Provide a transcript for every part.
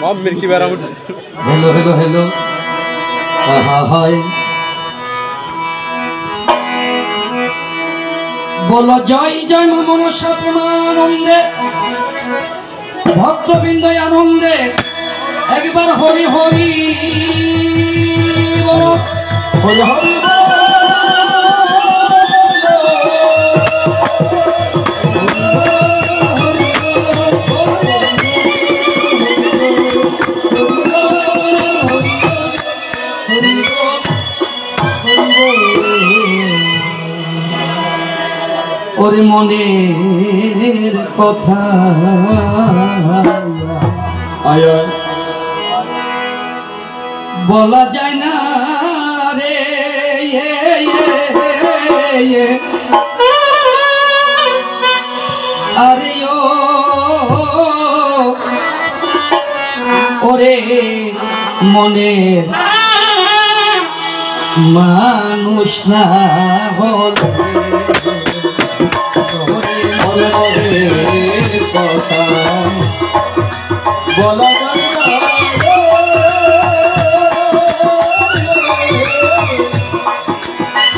Hello hello hello hi बोलो जय जय मा मनसा प्रेमानंदे भक्तबिंद आनंदे एक बार हरि हरि बोलो हरि हरि और मनेर कथा आया बोला जाए ना रे ये अरे ओरे मनेर मानुष ना होले কথা বলা যায় না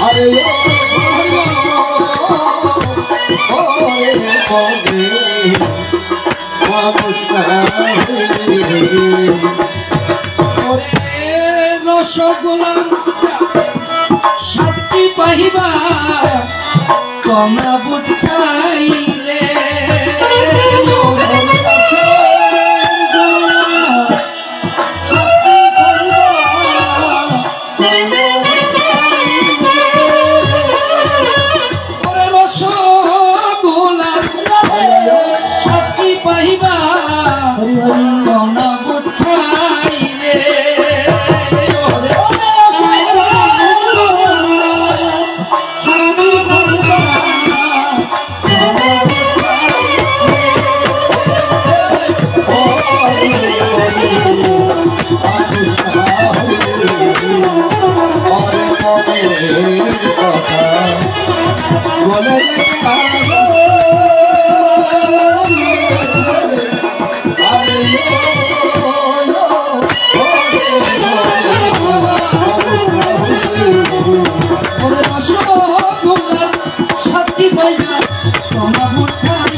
আরে রসগোল্লা শক্তি পাহিবা কমলা বুট খাইলে রসগোল্লা শক্তি পাহিবা কমলা বুট খাইলে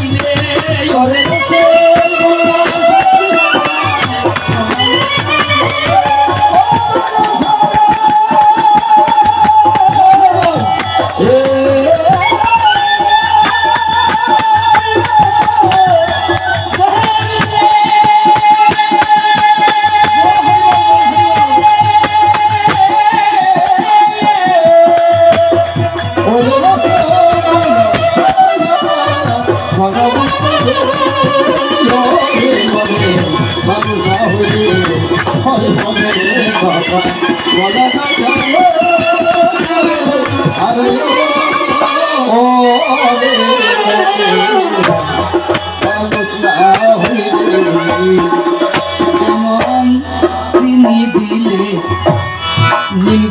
नीम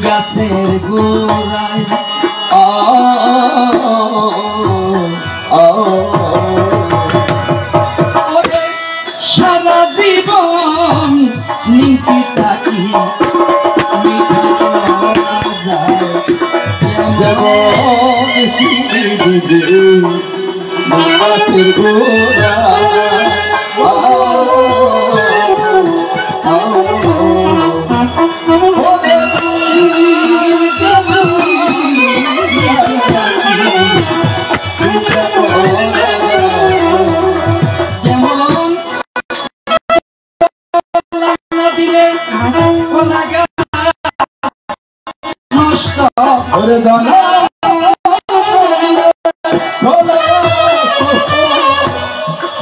गाছের গোড়ায় সারা জীবন নিমকি তাকি গাছের গোড়ায়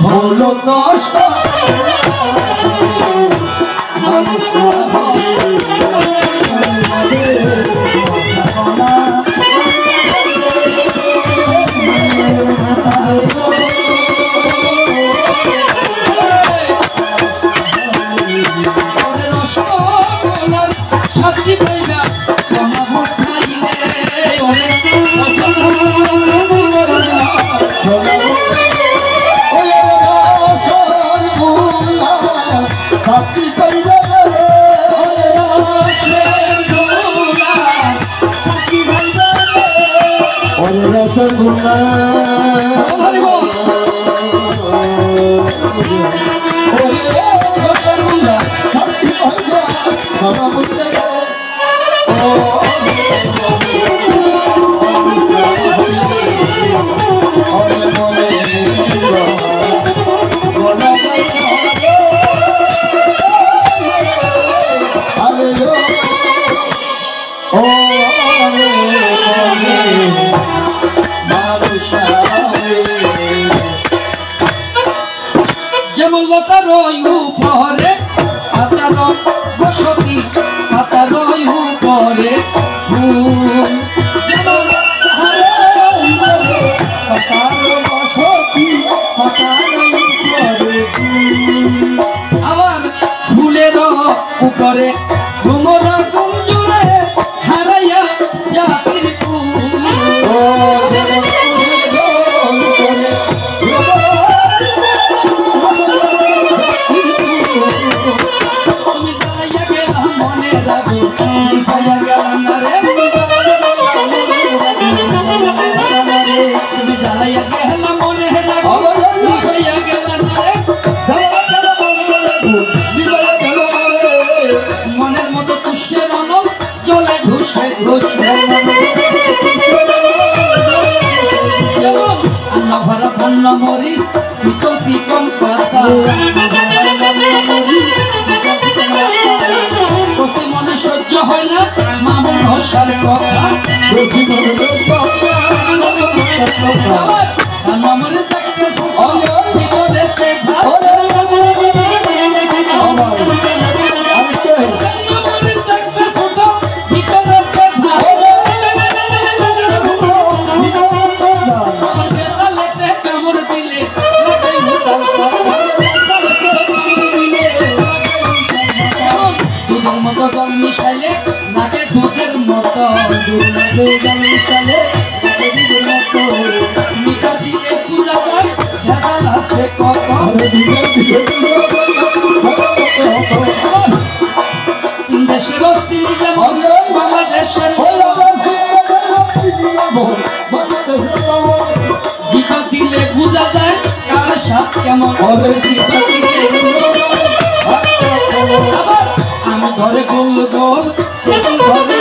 হলো কষ্ট সাক্ষী কইবে ওরে রসগোল্লা সাক্ষী কইবে বাবা বুঝতে যেমন লতার উপরে পাতার বসতি পাতার উপরে ফুল যেমন পাতার বসতি পাতার উপরে আবার ফুলের উপরে ঘুমরা গুঞ্জুরে হারাইয়া জাতির মনের মতো তুষের অনল জলে ঘুষে ঘুষে আন্না ভরা বন্য মরিচ চিকন চিকন পাতা কষি মনে সহ্য হয় না মামুন হসার কথা মনে থাকতে মতো জল মিশাইলে নাকে দুধের মতো মিঠা দিলে পূজা যায় ভেজাল আছে কত দেশের তিনি যেমন বাংলাদেশের জিপা দিলে পূজা যায় কার সাপ কেমন জিপা দিলে আবার আমি ঘরে গোল গোল ঘরে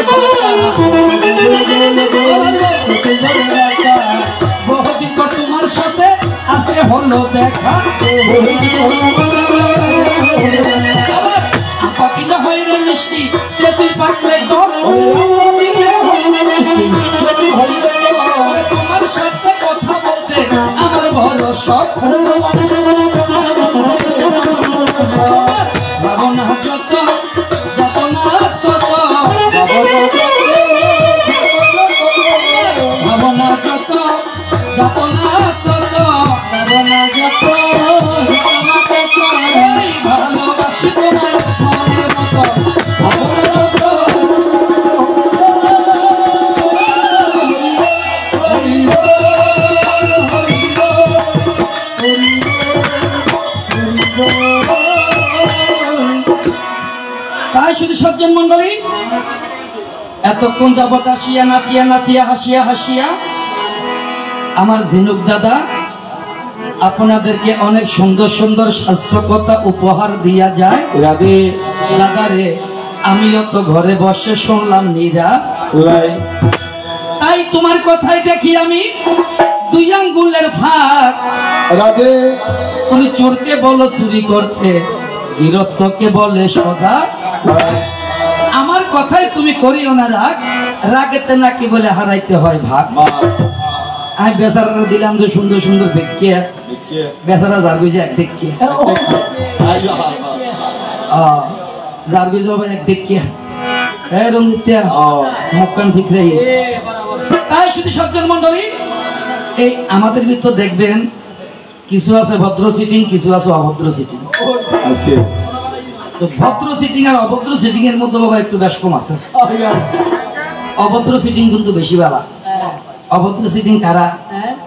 বহুদিন পর তোমার সাথে আছে হলো দেখা আপা কিনা হইলে মিষ্টি তেতুই পাকলে তোমার সাথে কথা বলতে আমার বড় শখ ভাবনা যত যাতনা তত ভাবনা যত যাতনা তত ভাবনা যত যাতনা তত ভালোবাসি তোমার মনের মতো তাই শুধু সজ্জন মন্ডলী এতক্ষণ যাবত আসিয়া নাচিয়া নাচিয়া হাসিয়া হাসিয়া আমার ঝিনুক দাদা আপনাদেরকে অনেক সুন্দর সুন্দর শাস্ত্র কথা উপহার দিয়া যায় রাধে দাদা রে আমিও তো ঘরে বসে শুনলাম নীরা তাই তোমার কথাই দেখি আমি দুই আঙ্গুলের ফাঁক রাধে তুমি চোরকে বলো চুরি করতে গৃহস্থকে বলে সদা আমার কথাই তুমি করিও না রাগ রাগেতে নাকি বলে হারাইতে হয় ভাগ আমি বেচারা দিলাম যে সুন্দর সুন্দর দেখিয়া বেচারা যার বুঝে এক দেখিয়া যার বুঝে হবে এক দেখিয়া রঞ্জিতা মক্কান ঠিক রয়েছে তাই শুধু সজ্জন মন্ডলী এই আমাদের ভিতর দেখবেন কিছু আছে ভদ্র সিটিং কিছু আছে অভদ্র সিটিং আছে তো ভদ্র সিটিং আর অভদ্র সিটিং এর মধ্যে বাবা একটু বেশ কম আছে অভদ্র সিটিং কিন্তু বেশি বেলা অভদ্র সিটিং কারা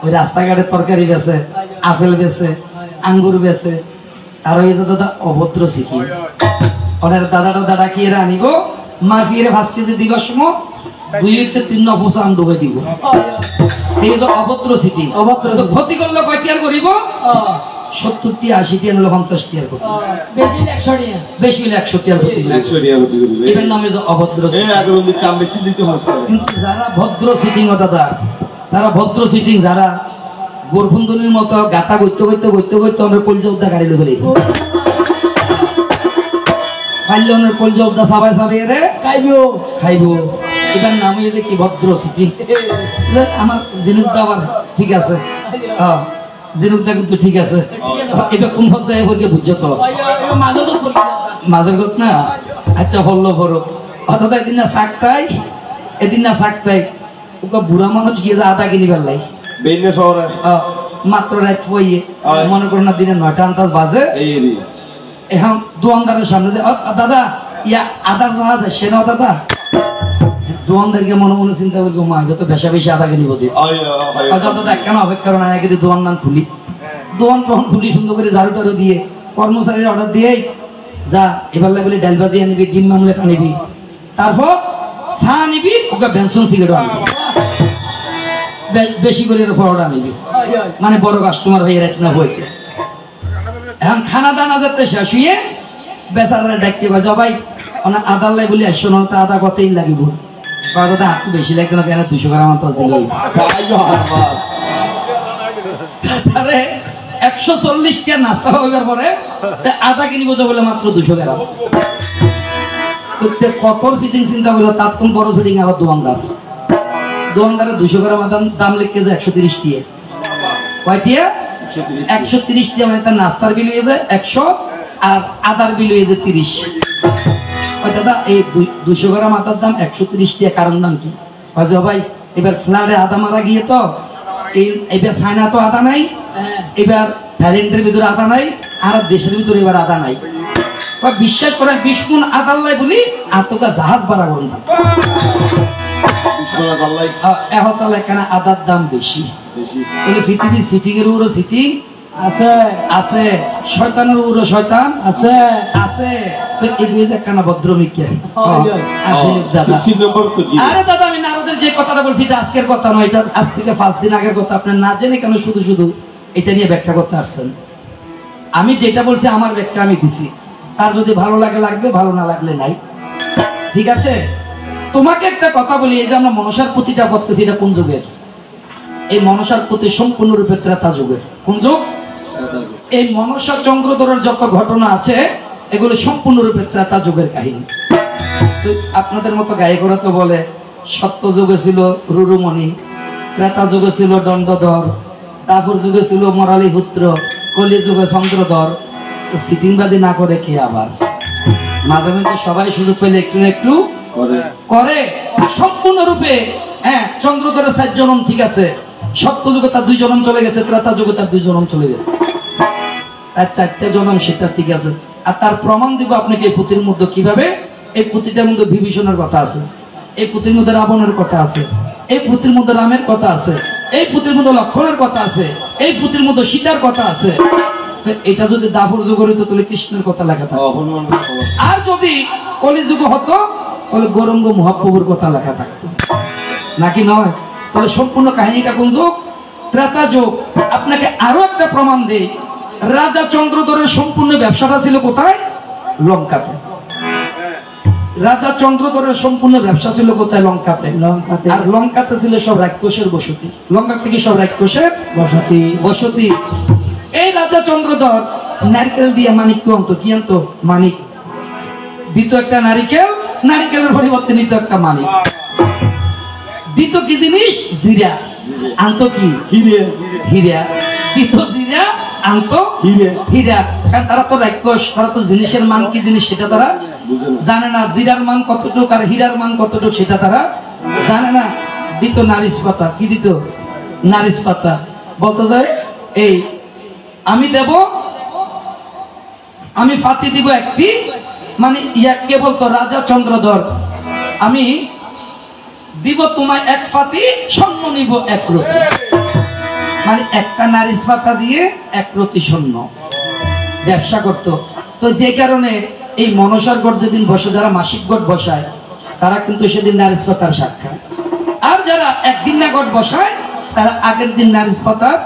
ওই রাস্তাঘাটে তরকারি বেচে আপেল বেচে আঙ্গুর বেচে তারা হয়েছে দাদা অভদ্র সিটিং ওনার দাদাটা ডাকিয়ে আনিব মা ফিরে 5 কেজি দিবার সময় 2-3 নফুসা আম ডুবে দিব। এই যে অভদ্র সিটিং, অভদ্র ক্ষতি করলে কয় টিয়ার করিব? 70টি 80টি হলো 50 টিয়ার ক্ষতি, বেশি হলে 100 টিয়া, বেশি হলে 100 টিয়ার ক্ষতি, 100 টাকা ক্ষতি করবে। এর নামে যে অভদ্র সিটিং। এই আগের কাম বেশি দিতে হবে। কিন্তু যারা ভদ্র সিটিং ও দাদা, তারা ভদ্র সিটিং, যারা গোরফুন্দনির মতো গাতা গইতে গইতে গইতে গইতে আমরা কলজা উদ্দা গাড়ি লইব লইব খাইলনের কলজা উদ্দা সাবাই সাবাই রে খাইবো খাইবো। এটার নাম হইছে কি? ভদ্র সিটিং। আমার জিনুকটা আবার ঠিক আছে, জিনুকটা কিন্তু ঠিক আছে। এটা কোন পর্যায়ে হইকে বুঝছো তো? মাঝের গত না। আচ্ছা হল্লো বড় অর্থাৎ এদিন না সাকতাই, এদিন না সাকতাই ওকে বুড়া মানুষ গিয়ে আদা কিনি বেলাই বেইনে শহরে মাত্র রাত হইয়ে মনে করো না দিনে 9টা আন্দাজ বাজে। এখন দোয়ানদারের সামনে দাদা ইয়া আদার জাহাজ আসছে না দাদা, দোয়ানদারকে মনে মনে চিন্তা করবো মা তো বেশা বেশি আদা কিনিব দিয়ে দাদা কেন অপেক্ষা করো না, আগে দোয়ান নাম খুলি, দোয়ান তখন খুলি সুন্দর করে ঝাড়ু টাড়ু দিয়ে কর্মচারীর অর্ডার দিয়ে যা এবার লাগলে ডাল ভাজি আনিবি, ডিম মামলেট আনিবি, তারপর চা আনিবি, ওকে বেনসন সিগারেট আনিবি, বেশি করে পরোটা আনিবি, মানে বড় কাস্টমার হয়ে রাখি না বই। এখন খানা দানা যাতে শেষ হইয়ে বেচারা ডাকতে পারছে ভাই ওনা আদার লাই বলি আসছো না, তা আদা কতই লাগিব, দাদা একটু বেশি লাগতো না কেন 200 গ্রাম আনতে দিল। আরে 140 টা নাস্তা হওয়ার পরে আদা কিনিব বলে মাত্র 200 গ্রাম। কত সিটিং চিন্তা করলো, তার তো বড় সিটিং আবার দোকানদারের 200 গ্রাম আদার দাম লিখে যায় 130 টিয়া। কয় টিয়া? 130 টিয়া, মানে তার নাস্তার বিল হয়ে যায় 100 আর আদার বিল হয়ে যায় 30। দাদা এই 200 গ্রাম আদার দাম 130 টিয়া, কারণ দাম কি? ভাই এবার ফ্লাডে আদা মারা গিয়ে তো এবার চায়না তো আদা নাই, এবার থাইল্যান্ডের ভিতরে আদা নাই, আর দেশের ভিতরে এবার আদা নাই। বিশ্বাস করেন 20 গুণ আদার লাই বলি আর তোকে জাহাজ ভাড়া করুন না, এখানে আদার দাম বেশি। পৃথিবীর সিটিং এর উপরও সিটিং আছে, আছে শয়তানের উপরও শয়তান আছে, আছে। তো এগুলো একখানা ভদ্রমিকে দাদা। আরে দাদা আমি নারদের যে কথাটা বলছি এটা আজকের কথা নয়, এটা আজ থেকে 5 দিন আগের কথা। আপনার না জেনে কেন শুধু শুধু এটা নিয়ে ব্যাখ্যা করতে আসছেন? আমি যেটা বলছি আমার ব্যাখ্যা আমি দিছি, তার যদি ভালো লাগে লাগবে, ভালো না লাগলে নাই, ঠিক আছে? তোমাকে একটা কথা বলি, এই যে আমরা মনসার প্রতিটা করতেছি, এটা কোন যুগের? এই মনসার প্রতি সম্পূর্ণরূপে ত্রেতা যুগের। কোন যুগ? এই মনসা চন্দ্রধরের যত ঘটনা আছে এগুলো সম্পূর্ণরূপে ত্রেতা যুগের কাহিনী। আপনাদের মতো গায়করা তো বলে সত্য যুগে ছিল রুরুমণি, ত্রেতা যুগে ছিল দণ্ডধর, তারপর যুগে ছিল মরালী পুত্র, কলি যুগে চন্দ্রধর। সিটিংবাজি না করে কে আবার? মাঝে মাঝে সবাই সুযোগ পেলে একটু একটু করে। সম্পূর্ণরূপে হ্যাঁ চন্দ্রধরের 4 জনম ঠিক আছে, সত্য যুগে তার 2 জনম চলে গেছে, ত্রেতা যুগে তার 2 জনম চলে গেছে, তার 4টে জনম, সেটা ঠিক আছে। আর তার প্রমাণ দিব আপনাকে এই পুঁথির মধ্যে কিভাবে। এই পুঁথিটার মধ্যে বিভীষণের কথা আছে, এই পুঁথির মধ্যে রাবণের কথা আছে, এই পুঁথির মধ্যে রামের কথা আছে, এই পুঁথির মধ্যে লক্ষণের কথা আছে, এই পুঁথির মধ্যে সীতার কথা আছে। এটা যদি দাপর যুগ হইতো তাহলে কৃষ্ণের কথা লেখা থাকতো, আর যদি কলিযুগ হতো তাহলে গৌরঙ্গ মহাপ্রভুর কথা লেখা থাকতো, নাকি নয়? তাহলে সম্পূর্ণ কাহিনীটা কোন যুগ? ত্রেতা যুগ। আপনাকে আরো একটা প্রমাণ দেই, রাজা চন্দ্রধরের সম্পূর্ণ ব্যবসাটা ছিল কোথায়? লঙ্কাতে। রাজা চন্দ্রধরের সম্পূর্ণ ব্যবসা ছিল কোথায়? লঙ্কাতে। লঙ্কাতে। আর লঙ্কাতে ছিল সব রাক্ষসের বসতি, লঙ্কা থেকে সব রাক্ষসের বসতি বসতি। এই রাজা চন্দ্রধর নারকেল দিয়ে মানিক আনতো, কি আনতো? মানিক দিত একটা নারিকেল, নারিকেলের পরিবর্তে নিত একটা মানিক। দিত কি জিনিস? জিরা। আনতো কি? হিরে। হিরা দিত, জিরা আনতো হীরা। কারণ তারা তো রাক্ষস, তারা তো জিনিসের মান কি জিনিস সেটা তারা জানে না, জিরার মান কতটুকু আর হীরার মান কতটুকু সেটা তারা জানে না। দিত নারিশ পাতা। কি দিত? নারিশ পাতা। বলতে যায় এই আমি দেব, আমি ফাতি দিব একটি, মানে কে বলতো? রাজা চন্দ্রধর, আমি দিব তোমায় 1 ফাতি, স্বর্ণ নিব 1 রতি। মানে একটা নারিশ পাতা দিয়ে 1 রতি স্বর্ণ ব্যবসা করত। তো যে কারণে এই মনসার গড় যেদিন বসে, যারা মাসিক গড় বসায় তারা কিন্তু সেদিন নারিশ পাতার সাক্ষাৎ, আর যারা একদিন না গড় বসায় তারা আগের দিন নারিশ পাতার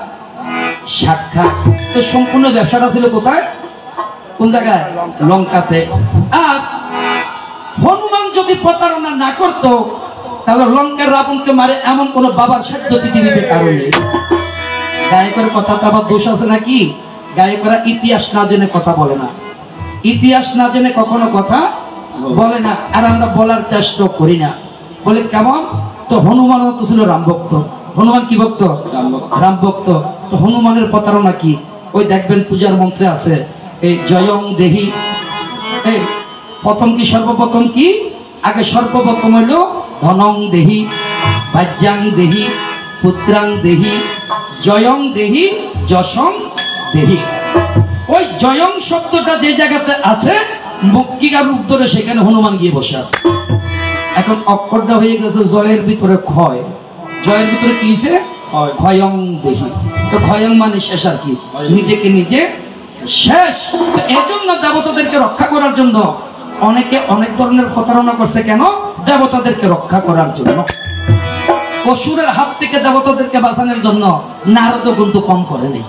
সাক্ষাৎ। তো সম্পূর্ণ ব্যবসাটা ছিল কোথায়? কোন জায়গায়? লঙ্কাতে। আর হনুমান যদি প্রতারণা না করতো তাহলে লঙ্কার রাবণকে মারে এমন কোন বাবার সাধ্য পৃথিবীতে কারণ নেই। গায়কের কথা তো আবার দোষ আছে নাকি? গায়করা ইতিহাস না জেনে কথা বলে না, ইতিহাস না জেনে কখনো কথা বলে না, আর আমরা বলার চেষ্টা করি না। বলে কেমন? তো হনুমান তো ছিল রাম ভক্ত। হনুমান কি ভক্ত? রাম ভক্ত। তো হনুমানের প্রতারণা কি? ওই দেখবেন পূজার মন্ত্রে আছে এই জয়ং দেহি। এই প্রথম কি সর্বপ্রথম কি? আগে সর্বপ্রথম হইল ধনং দেহি, ভাজ্যাং দেহি, পুত্রাং দেহি, জয়ং দেহি, যশং দেহি। ওই জয়ং শব্দটা যে জায়গাতে আছে মক্কিকার রূপ ধরে সেখানে হনুমান গিয়ে বসে আছে। এখন অক্ষরটা হয়ে গেছে জয়ের ভিতরে ক্ষয়, জয়ের ভিতরে কি হয়েছে? ক্ষয়ং দেহি। তো ক্ষয়ং মানে শেষ, আর কি? নিজেকে নিজে শেষ। তো এজন্য দেবতাদেরকে রক্ষা করার জন্য অনেকে অনেক ধরনের প্রতারণা করছে। কেন? দেবতাদেরকে রক্ষা করার জন্য, অসুরের হাত থেকে দেবতাদেরকে বাঁচানোর জন্য। নারদ কিন্তু কম করে নাই,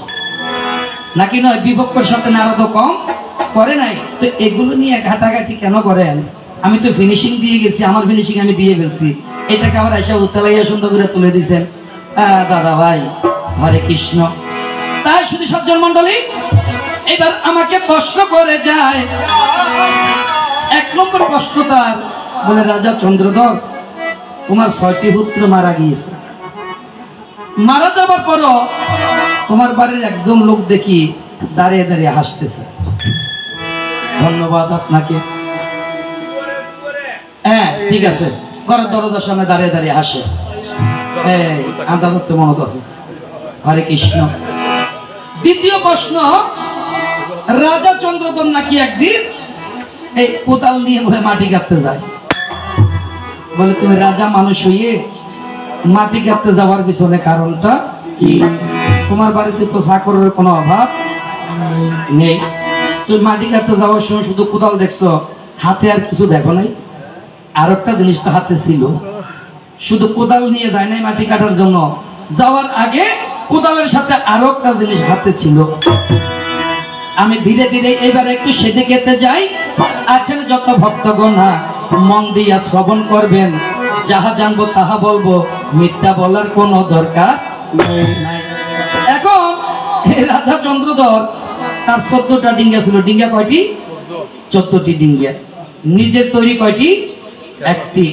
নাকি নয়? বিভক্তর সাথে নারদ কম করে নাই। তো এগুলো নিয়ে ঘাটাঘাটি কেন করেন? আমি তো ফিনিশিং দিয়ে গেছি, আমার ফিনিশিং আমি দিয়ে ফেলছি, এটাকে আবার এসে উত্তালাইয়া সুন্দর করে তুলে দিচ্ছেন। দাদা ভাই, হরে কৃষ্ণ। তাই শুধু সজ্জন মন্ডলী এবার আমাকে প্রশ্ন করে যায়। এক নম্বর প্রশ্ন তার, বলে রাজা চন্দ্রধর তোমার 6টি পুত্র মারা গিয়েছে, মারা যাবার পরও তোমার বাড়ির একজন লোক দেখি দাঁড়িয়ে দাঁড়িয়ে হাসতেছে। ধন্যবাদ আপনাকে। হ্যাঁ ঠিক আছে, ঘরের দরজার সামনে দাঁড়িয়ে দাঁড়িয়ে হাসে। আদালত মনত আছে। হরে কৃষ্ণ। দ্বিতীয় প্রশ্ন, রাজা চন্দ্রধর নাকি একদিন এই কোদাল নিয়ে বলে মাটি কাটতে যায়। বলে তুমি রাজা মানুষ হইয়ে মাটি কাটতে যাওয়ার পিছনে কারণটা কি? তোমার বাড়িতে তো চাকরের কোনো অভাব নেই, তুমি মাটি কাটতে যাওয়ার সময় শুধু কোদাল দেখছো, হাতে আর কিছু দেখো নাই? আর একটা জিনিস তো হাতে ছিল, শুধু কোদাল নিয়ে যায় নাই মাটি কাটার জন্য, যাওয়ার আগে কোদালের সাথে আরো একটা জিনিস হাতে ছিল। আমি ধীরে ধীরে এবার একটু সেদিকে যাই। আছেন যত ভক্তগণ মন দিয়া শ্রবণ করবেন, যাহা জানবো তাহা বলবো, মিথ্যা বলার কোনো দরকার নাই। এখন রাজা চন্দ্রধর তার 14টা ডিঙ্গা ছিল। ডিঙ্গা কয়টি? 14টি ডিঙ্গা। নিজের তৈরি কয়টি? একটি।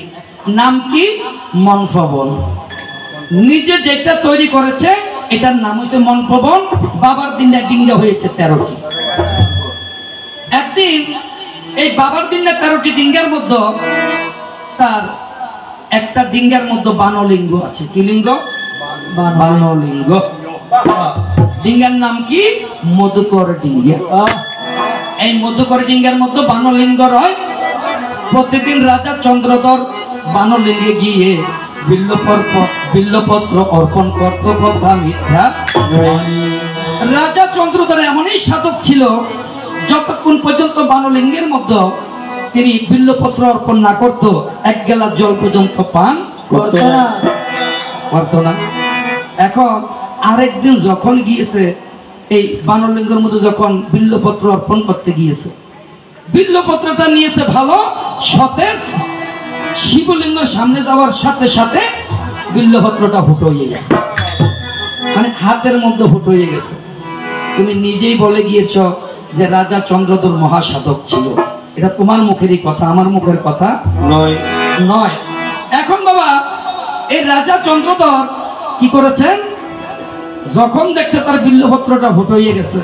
নাম কি? মনপবন। নিজে যেটা তৈরি করেছে এটার নাম হচ্ছে মনপবন। বাবার দিনটা ডিঙ্গা হয়েছে 13টি। একদিন এই বাবার দিনটা 13টি ডিঙ্গার মধ্যে তার একটা ডিঙ্গার মধ্যে বানলিঙ্গ আছে। কি লিঙ্গ? বানলিঙ্গ। ডিঙ্গার নাম কি? মধুকর ডিঙ্গা। এই মধুকর ডিঙ্গার মধ্যে বানলিঙ্গ রয়। প্রতিদিন রাজা চন্দ্রধর বানলিঙ্গে গিয়ে বিল্লপত্র অর্পণ করত, কথা মিথ্যা। রাজা চন্দ্রধর এমনই সাধক ছিল, যতক্ষণ পর্যন্ত বানলিঙ্গের মধ্যে তিনি বিল্লপত্র অর্পণ না করত, এক গেলা জল পর্যন্ত পান করত না। এখন আরেকদিন যখন গিয়েছে এই বানলিঙ্গের মধ্যে, যখন বিল্লপত্র অর্পণ করতে গিয়েছে, বিল্লপত্রটা নিয়েছে ভালো সতেজ, শিবলিঙ্গের সামনে যাওয়ার সাথে সাথে বিল্লপত্রটা ফুটো হয়ে গেছে, মানে হাতের মধ্যে ফুটো হয়ে গেছে। তুমি নিজেই বলে গিয়েছ যে রাজা চন্দ্রধর মহাসাধক ছিল, এটা তোমার মুখেরই কথা, আমার মুখের কথা নয় নয়। এখন বাবা এই রাজা চন্দ্রধর কি করেছেন? যখন দেখছে তার বিল্লপত্রটা ফুটো হয়ে গেছে,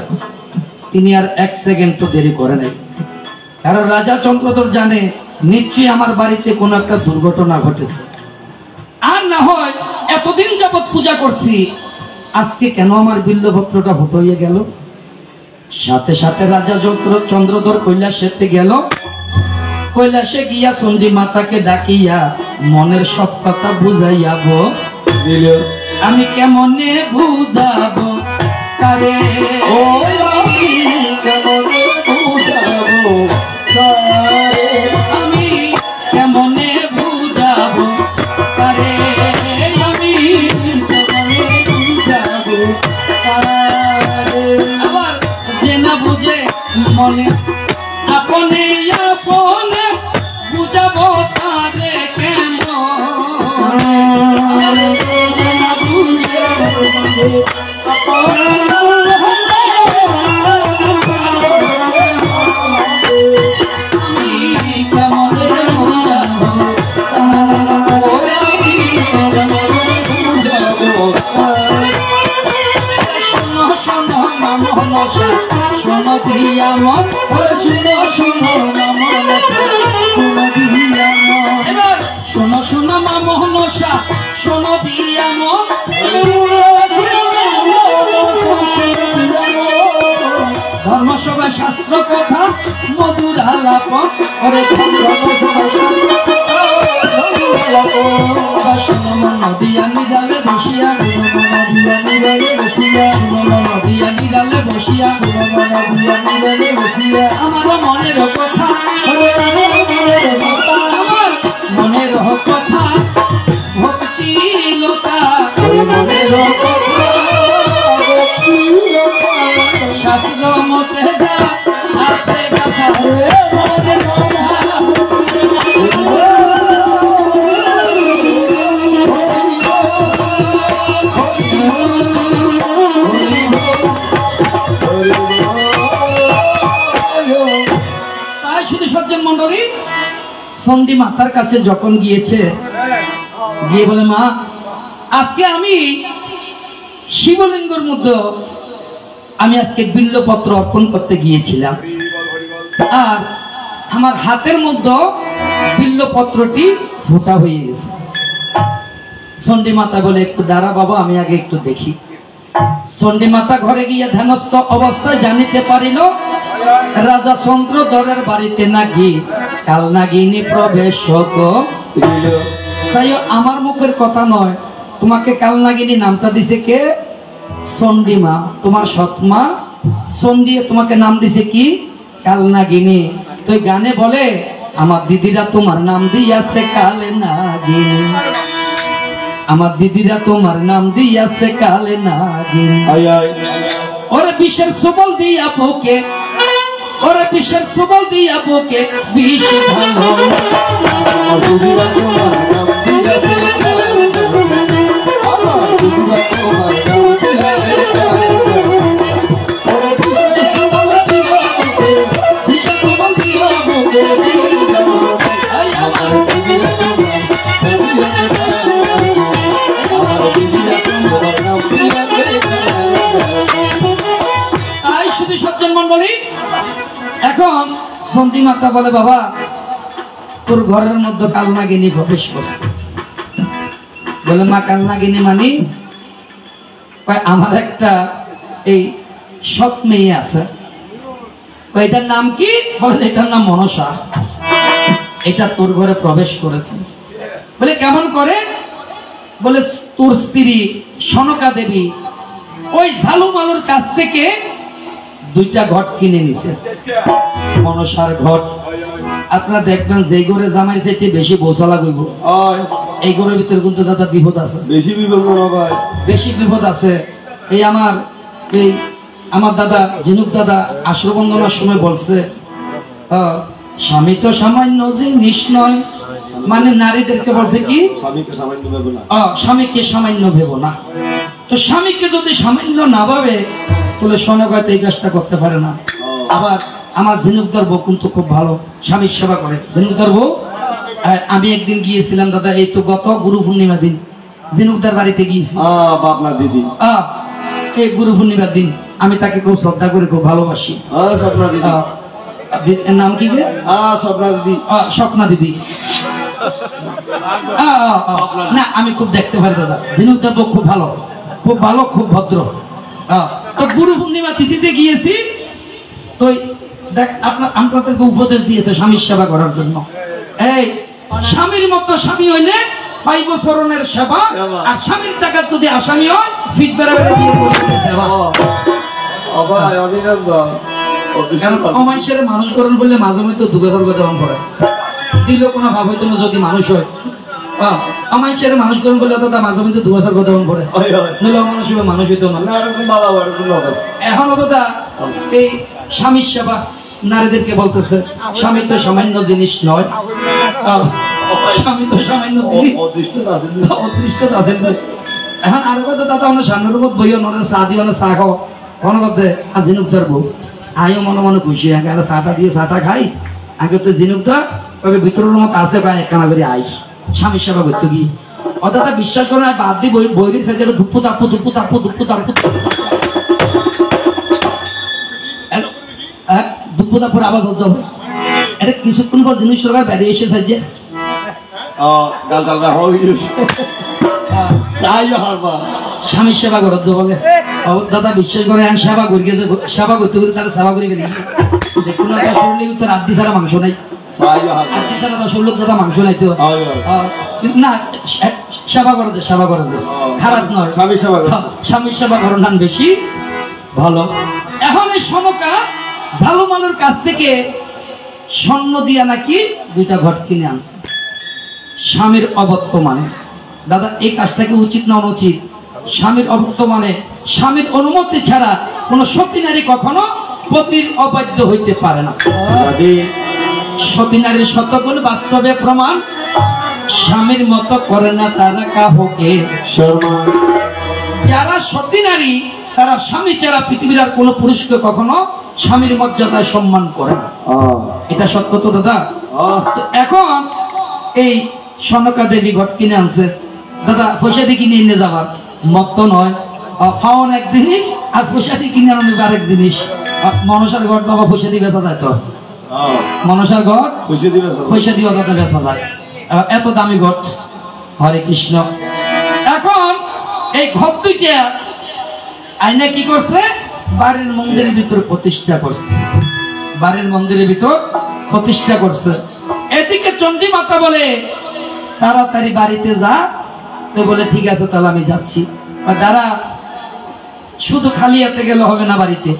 তিনি আর 1 সেকেন্ড তো দেরি করে নাই। কারণ রাজা চন্দ্রধর জানে নিশ্চয়ই আমার বাড়িতে কোন একটা দুর্ঘটনা ঘটেছে, আর না হয় এতদিন যাবৎ পূজা করছি, আজকে কেন আমার বিল্লপত্রটা ফুটো হয়ে গেল? সাথে সাথে রাজা চন্দ্রধর কৈলাসেতে গেল। কৈলাসে গিয়া চণ্ডী মাতাকে ডাকিয়া মনের সব কথা বুঝাইয়াবো, আমি কেমনে বুঝাবো তারে, ও কেমনে বুঝাবো মনে আপনে আপনে বুঝাবো তারে কেমন না বুঝে শোনো দিয়া মন শুনো শুনো এবার শোনো শোনো মা মোহনসা শোনো দিয়া মন ধর্মসভা শাস্ত্র কথা মধুর আলাপন করে শোনো মন নদিয়া নিদালে বসিয়া নদিয়া নিদালে বসিয়া আমার মনের কথা আমার মনের কথা ভক্তি লতা মনের কথা শাস্ত্র মতে যা আছে কথা মনের কথা মন্ডলী চণ্ডী মাতার কাছে যখন গিয়েছে গিয়ে বলে মা আজকে আমি শিবলিঙ্গর মধ্যে আমি আজকে বিল্লপত্র অর্পণ করতে গিয়েছিলাম আর আমার হাতের মধ্যে বিল্লপত্রটি ফোঁটা হয়ে গেছে চণ্ডী মাতা বলে একটু দাঁড়া বাবা আমি আগে একটু দেখি চণ্ডী মাতা ঘরে গিয়ে ধ্যানস্থ অবস্থায় জানিতে পারিল রাজা চন্দ্রধরের বাড়িতে নাকি কাল নাগিনী প্রবেশ আমার মুখের কথা নয় তোমাকে কাল নাগিনী নামটা দিছে কে চণ্ডী মা তোমার সৎমা চণ্ডী তোমাকে নাম দিছে কি কাল নাগিনী তো গানে বলে আমার দিদিরা তোমার নাম দিয়াছে কালে নাগিনী আমার দিদিরা তোমার নাম দিয়াছে কালে নাগিনী ওরে বিষের সুবল দিয়া বুকে ওরে বিষের সুবল দিয়া বুকে বিষ ভালো এখন চণ্ডী মাতা বলে বাবা তোর ঘরের মধ্যে কাল নাগিনী প্রবেশ করছে বলে মা কাল নাগিনী মানি আমার একটা এই সৎ মেয়ে আছে এটার নাম কি বলে এটার নাম মনসা এটা তোর ঘরে প্রবেশ করেছে বলে কেমন করে বলে তোর স্ত্রী সনকা দেবী ওই ঝালুমালুর কাছ থেকে দুইটা ঘট কিনে নিছে মনসার ঘট আপনারা দেখবেন যে ঘরে জামাই চাইতে বেশি বসলা গইব এই ঘরের ভিতরে কিন্তু দাদা বিপদ আছে বেশি বিপদ আছে এই আমার দাদা ঝিনুক দাদা আশ্রবন্ধনার সময় বলছে স্বামী তো সামান্য জিনিস নয় মানে নারীদেরকে বলছে কি স্বামীকে সামান্য ভেব না তো স্বামীকে যদি সামান্য না ভাবে তাহলে সনক হয়তো এই কাজটা করতে পারে না আবার আমার ঝিনুকদার বউ কিন্তু খুব ভালো স্বামীর সেবা করে ঝিনুকদার বউ আমি একদিন গিয়েছিলাম দাদা এই তো গত গুরু পূর্ণিমা দিন ঝিনুকদার বাড়িতে গিয়েছি এই গুরু পূর্ণিমার দিন আমি তাকে খুব শ্রদ্ধা করে খুব ভালোবাসি নাম কি যে স্বপ্না দিদি না আমি খুব দেখতে পারি দাদা ঝিনুকদার বউ খুব ভালো খুব ভদ্র তো গুরু পূর্ণিমা তিথিতে গিয়েছি তো দেখ আপনাদেরকে উপদেশ দিয়েছে স্বামীর সেবা করার জন্য এই স্বামীর মতো স্বামী হইলে 5 বছরের সেবা আর স্বামীর টাকা যদি আসামি হয় ফিট বেড়াবেড়ে দিয়ে অমাইশের মানুষ করেন বললে মাঝে মধ্যে দুঃখ দেওয়ান পড়ে দিল কোনো ভাব হইতো না যদি মানুষ হয় অমাইশের মানুষ করেন বললে তো মাঝে মধ্যে 2 বছর দেওয়ান পড়ে নইলে অমানুষ মানুষ হইতো না এখন দাদা এই স্বামীর সেবা নারীদেরকে বলতেছে স্বামী তো সামান্য জিনিস নয়, স্বামী তো সামান্য জিনিস, অদৃষ্ট আছেন। এখন আর কথা দাদা আমরা সামনের উপর বইও নয় চা দিয়ে চা খাও কোনো করতে আর ঝিনুক ধরবো আইও মনে মনে খুশি আগে চাটা দিয়ে চাটা খাই আগে তো ঝিনুকটা তবে ভিতরের মতো আছে প্রায় একখানা করে আইস স্বামীর সেবা করতে গিয়ে অর্থাৎ বিশ্বাস করে বাদ দিয়ে বইয়ের সাইজে ধুপ্পু তাপ্পু ধুপ্পু তাপ্পু ধুপ্পু তাপ্পু ধুপ্পু তাপ্পুর আওয়াজ হতে হবে। এটা কিছুক্ষণ পর জিনিস সরকার বেরিয়ে এসে সাইজে স্বামীর সেবা করতে বলে দাদা বিশ্বাস করে সেবা করি সেবা করতে করতে তাহলে সেবা করে গেলি দেখুন শরীরের রাত্রি ছাড়া মাংস নাই, রাত্রি ছাড়া শরীর দাদা মাংস নাই তো না, সেবা করে দে, সেবা করে দে, খারাপ নয়, স্বামীর সেবা করার নাম বেশি ভালো। এখন এই সনকা ঝালুমালুর কাছ থেকে স্বর্ণ দিয়া নাকি 2টা ঘট কিনে আনছে স্বামীর অবর্তমানে। দাদা এই কাজটা কি উচিত না অনুচিত? স্বামীর অবর্তমানে স্বামীর অনুমতি ছাড়া কোন সতী নারী কখনো পতির অবাধ্য হইতে পারে না। সতী নারীর শতগুণ বাস্তবে প্রমাণ, স্বামীর মতো করে না তারা কাহকে। যারা সতী নারী তারা স্বামী ছাড়া পৃথিবীর আর কোন পুরুষকে কখনো স্বামীর মর্যাদায় সম্মান করে না। এটা সত্য তো দাদা? তো এখন এই সনকা দেবী ঘট কিনে আনছে দাদা, পয়সা দিয়ে কিনে এনে যাবার মত নয়, ফাওন এক জিনিস আর পয়সা দিয়ে কিনে আনবে আরেক জিনিস। মনসার ঘট বাবা পয়সা দিয়ে বেচা যায় তো, মনসার ঘট পয়সা দিয়ে দাদা বেচা যায়, এত দামি ঘট। হরে কৃষ্ণ। এখন এই ঘট 2টা আইনা কি করছে, বাড়ির মন্দিরের ভিতরে প্রতিষ্ঠা করছে, বাড়ির মন্দিরের ভিতর প্রতিষ্ঠা করছে। এদিকে চণ্ডী মাতা বলে তাড়াতাড়ি বাড়িতে যা, তো বলে ঠিক আছে তাহলে আমি যাচ্ছি। দাঁড়া, শুধু খালি হাতে গেলে হবে না, বাড়িতে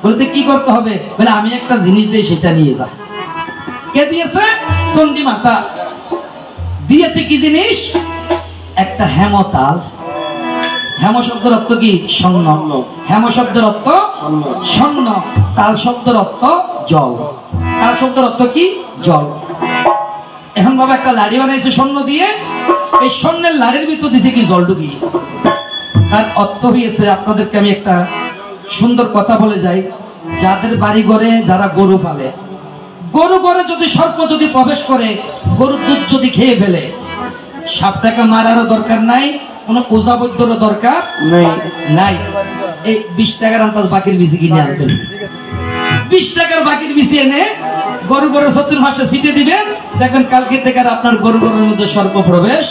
বলতে কি করতে হবে, বলে আমি একটা জিনিস দিই সেটা নিয়ে যা। কে দিয়েছে? চণ্ডী মাতা দিয়েছে। কি জিনিস? একটা হেমতাল। হেম শব্দের অর্থ কি? স্বর্ণ। হেম শব্দের অর্থ স্বর্ণ, তাল শব্দের অর্থ জল। তাল শব্দের অর্থ কি? জল। এখন বাবা একটা লাড়ি বানাইছে স্বর্ণ দিয়ে, এই স্বর্ণের লাড়ির ভিতর দিছে কি? জল ঢুকিয়ে। তার অর্থ হয়েছে, আপনাদেরকে আমি একটা সুন্দর কথা বলে যাই, যাদের বাড়ি ঘরে যারা গরু পালে, গরু ঘরে যদি সর্প যদি প্রবেশ করে, গরুর দুধ যদি খেয়ে ফেলে, সাপটাকে মারারও দরকার নাই, কোন ওজা বৈদ্যরও দরকার নাই। এই 20 টাকার আন্দাজ বাকির বিচি কিনে আনবেন, 20 টাকার বাকির বিচি এনে গরু গরু 70 মাসে ছিটে দিবেন, দেখেন কালকে থেকে আর আপনার গরু গরুর মধ্যে সর্প প্রবেশ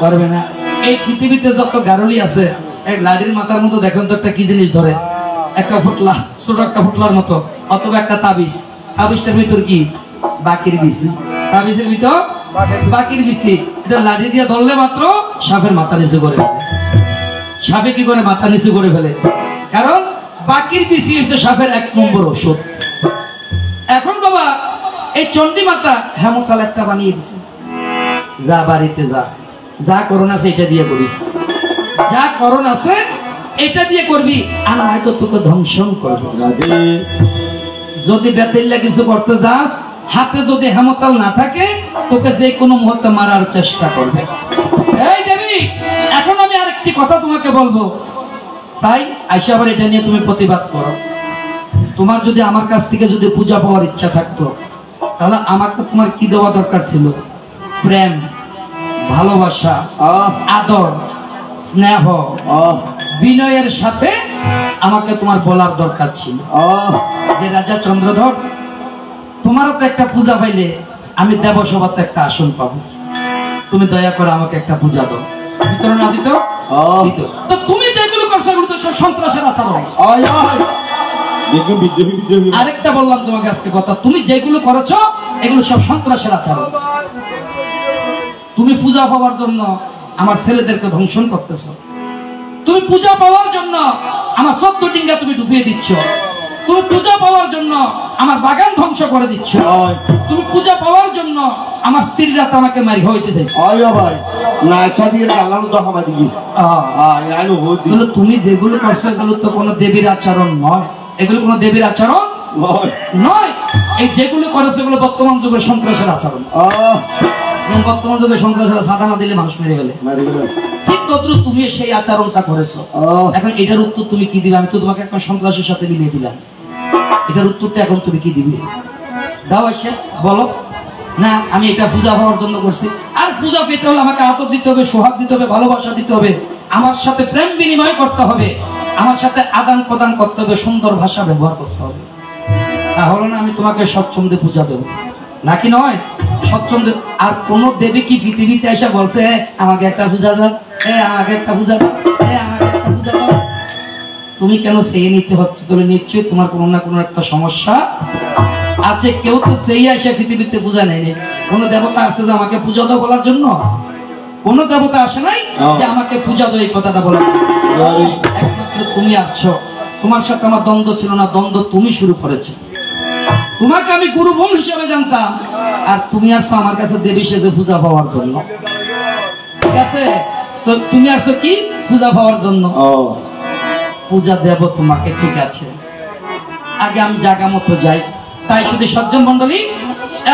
করবে না। এই পৃথিবীতে যত গারুলি আছে, এক লাঠির মাথার মতো দেখেন তো একটা কি জিনিস ধরে, একটা ফুটলা, ছোট একটা ফুটলার মতো, অথবা একটা তাবিজ। তাবিজটার ভিতর কি? বাকির বিচি। তাবিজের ভিতর বাকির বিচি। এটা লাঠি দিয়ে ধরলে মাত্র সাপের মাথা নিচু করে ফেলে। সাপে কি করে মাথা নিচু করে ফেলে? কারণ বাকির বিচি হচ্ছে সাপের 1 নম্বর ওষুধ। এখন বাবা এই চণ্ডী মাতা হেমকাল একটা বানিয়ে দিছে, যা বাড়িতে যা, যা করণ আছে এটা দিয়ে করিস, যা করণ আছে এটা দিয়ে করবি, আর হয়তো তোকে ধ্বংসন করবো। যদি বেতেল্লা কিছু করতে যাস, হাতে যদি হেমতাল না থাকে, তোকে যে কোনো মুহূর্তে মারার চেষ্টা করবে। এই দেবী, এখন আমি আরেকটি কথা তোমাকে বলবো, চাই আইসা আবার এটা নিয়ে তুমি প্রতিবাদ করো। তোমার যদি আমার কাছ থেকে যদি পূজা পাওয়ার ইচ্ছা থাকতো, তাহলে আমাকে তোমার কি দেওয়া দরকার ছিল? প্রেম, ভালোবাসা, আদর, স্নেহ, বিনয়ের সাথে আমাকে তোমার বলার দরকার ছিল যে রাজা চন্দ্রধর, তোমারও তো একটা পূজা পাইলে আমি দেবসভাতে একটা আসন পাবো, তুমি দয়া করে আমাকে একটা পূজা দাও। ভিতরে না দিত? তো তুমি যেগুলো করছো এগুলো তো সব সন্ত্রাসের আচরণ। আরেকটা বললাম তোমাকে আজকে কথা, তুমি যেগুলো করেছো এগুলো সব সন্ত্রাসের আচরণ। তুমি পূজা পাওয়ার জন্য আমার ছেলেদেরকে ধ্বংসন করতেছো, তুমি পূজা পাওয়ার জন্য আমার 14 ডিঙ্গা তুমি ডুবিয়ে দিচ্ছ, তুমি পূজা পাওয়ার জন্য আমার বাগান ধ্বংস করে দিচ্ছ, তুমি পূজা পাওয়ার জন্য আমার স্ত্রীরা আমাকে মারি হইতে চাইছো। তুমি যেগুলো করছো এগুলো তো কোনো দেবীর আচরণ নয়, এগুলো কোনো দেবীর আচরণ নয়। এই যেগুলো করে সেগুলো বর্তমান যুগের সন্ত্রাসের আচরণ। বর্তমান যুগে সন্ত্রাসেরা সাদা না দিলে মানুষ মেরে গেলে ঠিক তদ্রুপ তুমি সেই আচরণটা করেছো। এখন এটার উত্তর তুমি কি দিবে? আমি তো তোমাকে এখন সন্ত্রাসের সাথে মিলিয়ে দিলাম, এটার উত্তরটা এখন তুমি কি দিবে? দাও এসে বলো। না আমি এটা পূজা পাওয়ার জন্য করছি। আর পূজা পেতে হলে আমাকে আদর দিতে হবে, সোহাগ দিতে হবে, ভালোবাসা দিতে হবে, আমার সাথে প্রেম বিনিময় করতে হবে, আমার সাথে আদান প্রদান করতে হবে, সুন্দর ভাষা ব্যবহার করতে হবে। তাহলে না আমি তোমাকে স্বচ্ছন্দে পূজা দেবো, নাকি নয়? স্বচ্ছন্দে। আর কোন দেবী কি পৃথিবীতে এসে বলছে আমাকে একটা পূজা দাও, আমাকে একটা পূজা দাও, আমাকে একটা পূজা দাও? তুমি কেন সেই নিতে হচ্ছে? তুমি নিশ্চয়ই তোমার কোনো না কোনো একটা সমস্যা আছে। কেউ তো সেই এসে পৃথিবীতে পূজা নেয়নি। কোন দেবতা আসছে যে আমাকে পূজা দাও বলার জন্য? কোন দেবতা আসে নাই যে আমাকে পূজা দাও এই কথাটা বলার জন্য। একমাত্র তুমি আসছো। তোমার সাথে আমার দ্বন্দ্ব ছিল না, দ্বন্দ্ব তুমি শুরু করেছো। তোমাকে আমি গুরু বোন হিসেবে জানতাম, আর তুমি আসছো আমার কাছে দেবী সেজে পূজা পাওয়ার জন্য। ঠিক আছে, তো তুমি আসছো কি পূজা পাওয়ার জন্য? পূজা দেব তোমাকে, ঠিক আছে। আগে আমি জায়গা মতো যাই। তাই শুধু সজ্জন মন্ডলী,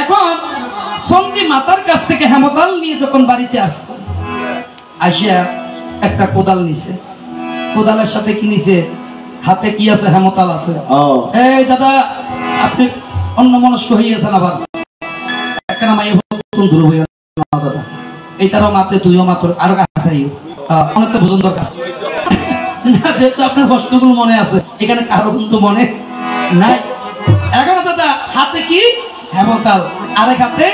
এখন চণ্ডী মাতার কাছ থেকে হেমতাল নিয়ে যখন বাড়িতে আসছে, আসিয়া একটা কোদাল নিছে। কোদালের সাথে কি নিছে? হাতে কি আছে? হেমতাল আছে। এই দাদা আপনি অন্য মনস্ক হইয়াছেন আবার। একটা মাই দূর হইয়া দাদা, এইটারও মাত্রে তুইও মাত্র আরো কাছে অনেক তো বোঝন দরকার না, যেহেতু আপনার কষ্টগুলো মনে আছে, এখানে কারো কিন্তু মনে নাই। এখন দাদা হাতে কি? হেমতাল, আরেক হাতে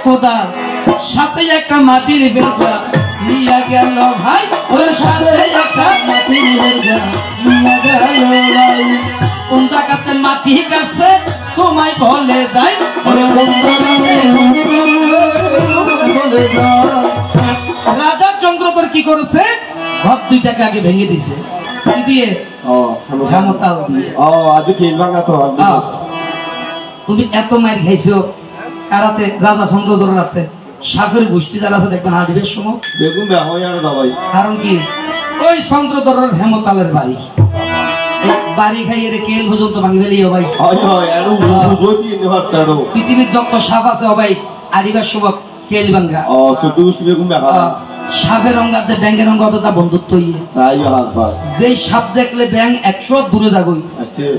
কোদাল, সাথে একটা মাটির বেলগা নিয়ে গেল ভাই, ওর সাথে একটা মাটির বেলগা নিয়ে গেল ভাই। কোন জায়গাতে মাটি কাছে তোমায় বলে যায়, রাজা চন্দ্রধর কি করেছে? ঘর দুইটাকে আগে ভেঙে দিছে। কি দিয়ে? হেমতাল দিয়ে। তুমি এত মায়ের খাইছো কারাতে, রাজা চন্দ্রধর রাতে সাপের গোষ্ঠী যারা আছে দেখবেন হাঁটবের সময় দেখুন। কারণ কি? ওই চন্দ্রধরের হেমতালের বাড়ি, বাড়ি খাইয়ে কেল পর্যন্ত ভাঙি ফেলিও ভাই। পৃথিবীর যত সাপ আছে ভাই আদিবার সময় কেল ভাঙ্গা। সাপের রঙ আছে, ব্যাঙের রঙ অত তা বন্ধুত্ব। যে সাপ দেখলে ব্যাঙ 100 দূরে যাবই।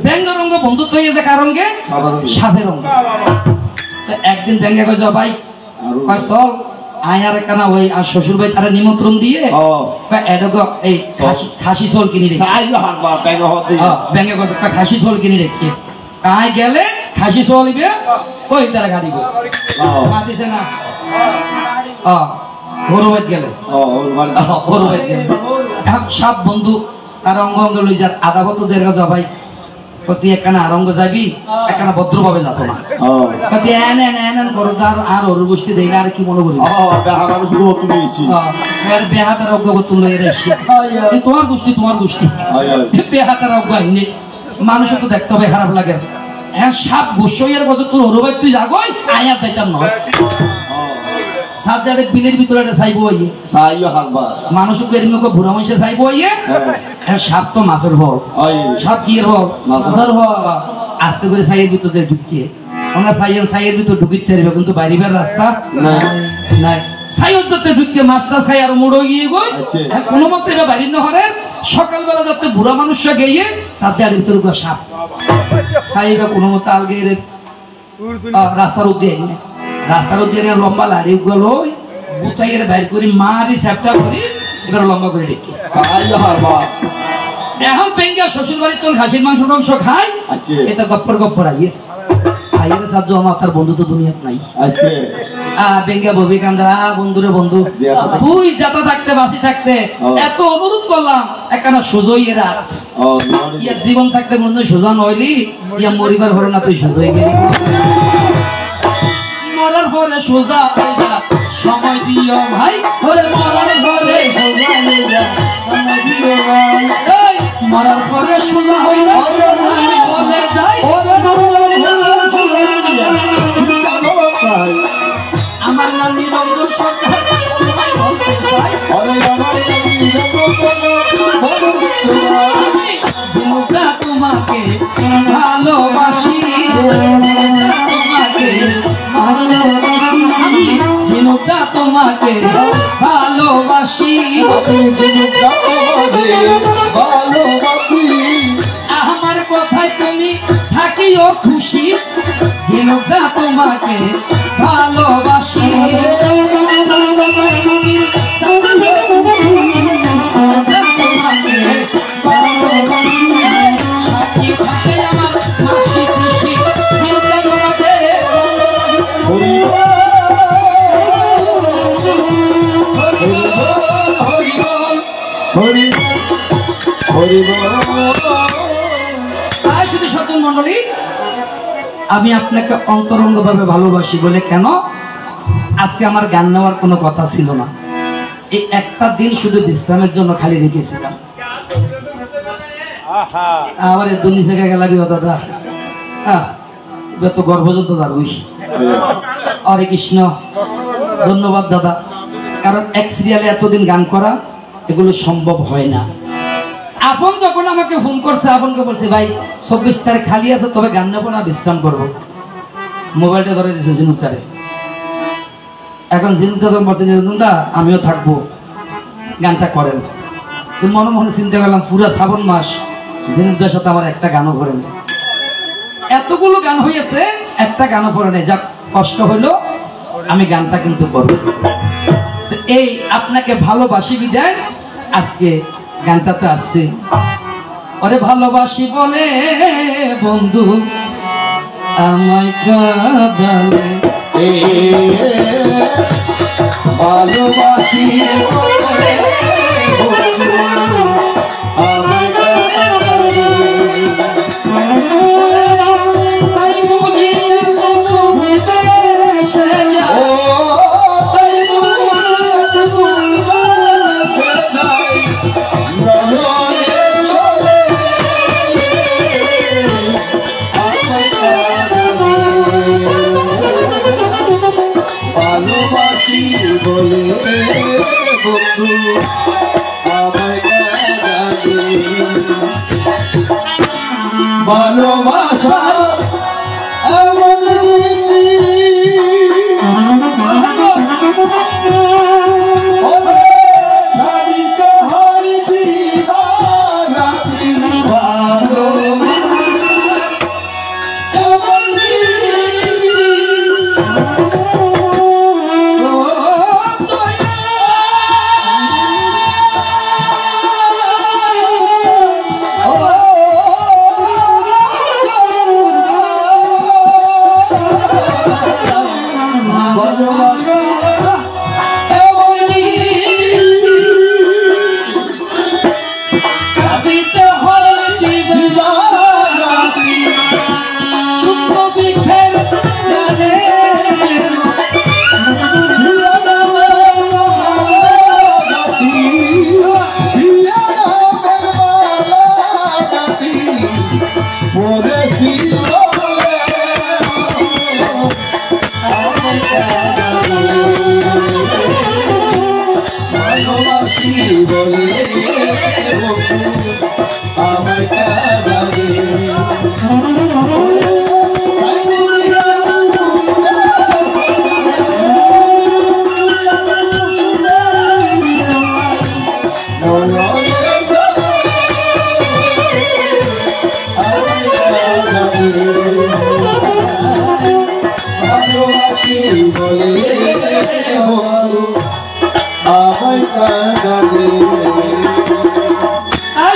ব্যাঙের রঙ বন্ধুত্ব হয়ে যায় কারণ কে? সাপের রঙ। একদিন ব্যাঙে কয় যাও ভাই, চল আয়ার কেনা ওই আর শ্বশুর ভাই তারা নিমন্ত্রণ দিয়ে এই খাসি চল কিনে রেখে, ব্যাঙে খাসি চল কিনে রেখে কায় গেলে খাসি চলিবে ওই তারা গাড়িব দিছে না। গরুবাদ গেলে এখন সব বন্ধু তার অঙ্গ অঙ্গ লই যার আধা বত দেড় গা ভাই প্রতি একখানা আরঙ্গ যাবি, একখানা ভদ্রভাবে যাচ্ছ না। প্রতি এন এন এন এন করো যার আর ওর গোষ্ঠী দেই না, আর কি মনে করি বেহাতের অজ্ঞ তুল তোমার গোষ্ঠী, তোমার গোষ্ঠী বেহাতের অজ্ঞ আইনি। মানুষও তো দেখতে হবে, খারাপ লাগে। হ্যাঁ সাপ গোস্বইয়ের বছর তোর ওর ভাই তুই যাগই আয়া যাইতাম নয়। সাজারে বিলের ভিতরে চাইবো মানুষ ভুরা মহিষে চাইবো সাপ তো মাছের ভর, সাপ কি এর ভর? মাছের ভর। আস্তে করে সাইয়ের ভিতর ঢুকিয়ে ওনার সাইয়ের ভিতর ঢুকিতে পারবে, কিন্তু বাইরের রাস্তা নাই। সাইয়ের যাতে ঢুকিয়ে মাছটা ছাই আর মুড়ো গিয়ে গই কোনো মতে বাইরে না হরে। সকালবেলা যাতে বুড়া মানুষরা গিয়ে সাজারের ভিতরে সাপ সাইবা কোনো মতে আলগে রাস্তার উদ্যোগে, রাস্তার উদ্যোগে লম্বা লাড়ি গুলো বুতাইয়ের বাইর করি মারি স্যাপটা করি এবার লম্বা করে ডেকে। এখন পেঙ্গা শ্বশুর বাড়ির তোর খাসির মাংস টাংস খায়, এটা গপ্পর গপ্পর আইয়ে আইয়ের সাহায্য আমার তার বন্ধু তো দুনিয়াত নাই। বেঙ্গা ববি কান্দা বন্ধুরে বন্ধু তুই যাতা থাকতে বাঁচি থাকতে এত অনুরোধ করলাম একখানা সোজই রাত ইয়া জীবন থাকতে বন্ধু সোজা নইলি ইয়া মরিবার হলো না, তুই সোজই গেলি মরার পরে সোজা সময় দিও ভাই, মরার পরে মরার পরে সোজা হইল বলে যাই আমার নাম নিরঞ্জন সরকার তোমাকে ভালোবাসি ঝিনুকদা তোমাকে ভালোবাসি সাথী ভাবে আমার হাসি খুশি চিন্তার মাঝে হরি হরি হরি তাই শুধু সজ্জন মন্ডলী, আমি আপনাকে অন্তরঙ্গ ভাবে ভালোবাসি বলে কেন আজকে আমার গান নেওয়ার কোনো কথা ছিল না। এই একটা দিন শুধু বিশ্রামের জন্য খালি রেখেছিলাম। আবার এই দুনি জায়গায় গেলা দিও দাদা, হ্যাঁ এবার তো গর্ভযুদ্ধ দাঁড়ুই। হরে কৃষ্ণ, ধন্যবাদ দাদা। কারণ এক সিরিয়ালে এতদিন গান করা এগুলো সম্ভব হয় না। আপন যখন আমাকে ফোন করছে, আপনকে বলছে ভাই 24 তারিখ খালি আছে, তবে গান নেবো না, বিশ্রাম করবো। মোবাইলটা ধরে দিচ্ছে ঝিনুকদারে। এখন ঝিনুকদা যখন বলছে নিরঞ্জনদা আমিও থাকবো, গানটা করেন। তো মনে মনে চিন্তা করলাম পুরা শ্রাবণ মাস ঝিনুকদার সাথে আমার একটা গানও করে নেই। এতগুলো গান হয়েছে, একটা গানও করে নেই। যাক কষ্ট হইলো, আমি গানটা কিন্তু করবো। তো এই আপনাকে ভালোবাসি বিদায় আজকে গানটাতে আসছে। ওরে ভালোবাসি বলে বন্ধু আমায় কাঁদালে, ভালোবাসি বলে বন্ধু আমায় তাই বুঝি তুমি দেশে যাও, তাই বুঝি তুমি দেশে যাও। ভালোবাসি বলে বন্ধু আমায় কাঁদালে, ভালোবাসা এমন রীতি শাড়িতে হয় দিবারাত্রি, ভালোবাসা এমন রীতি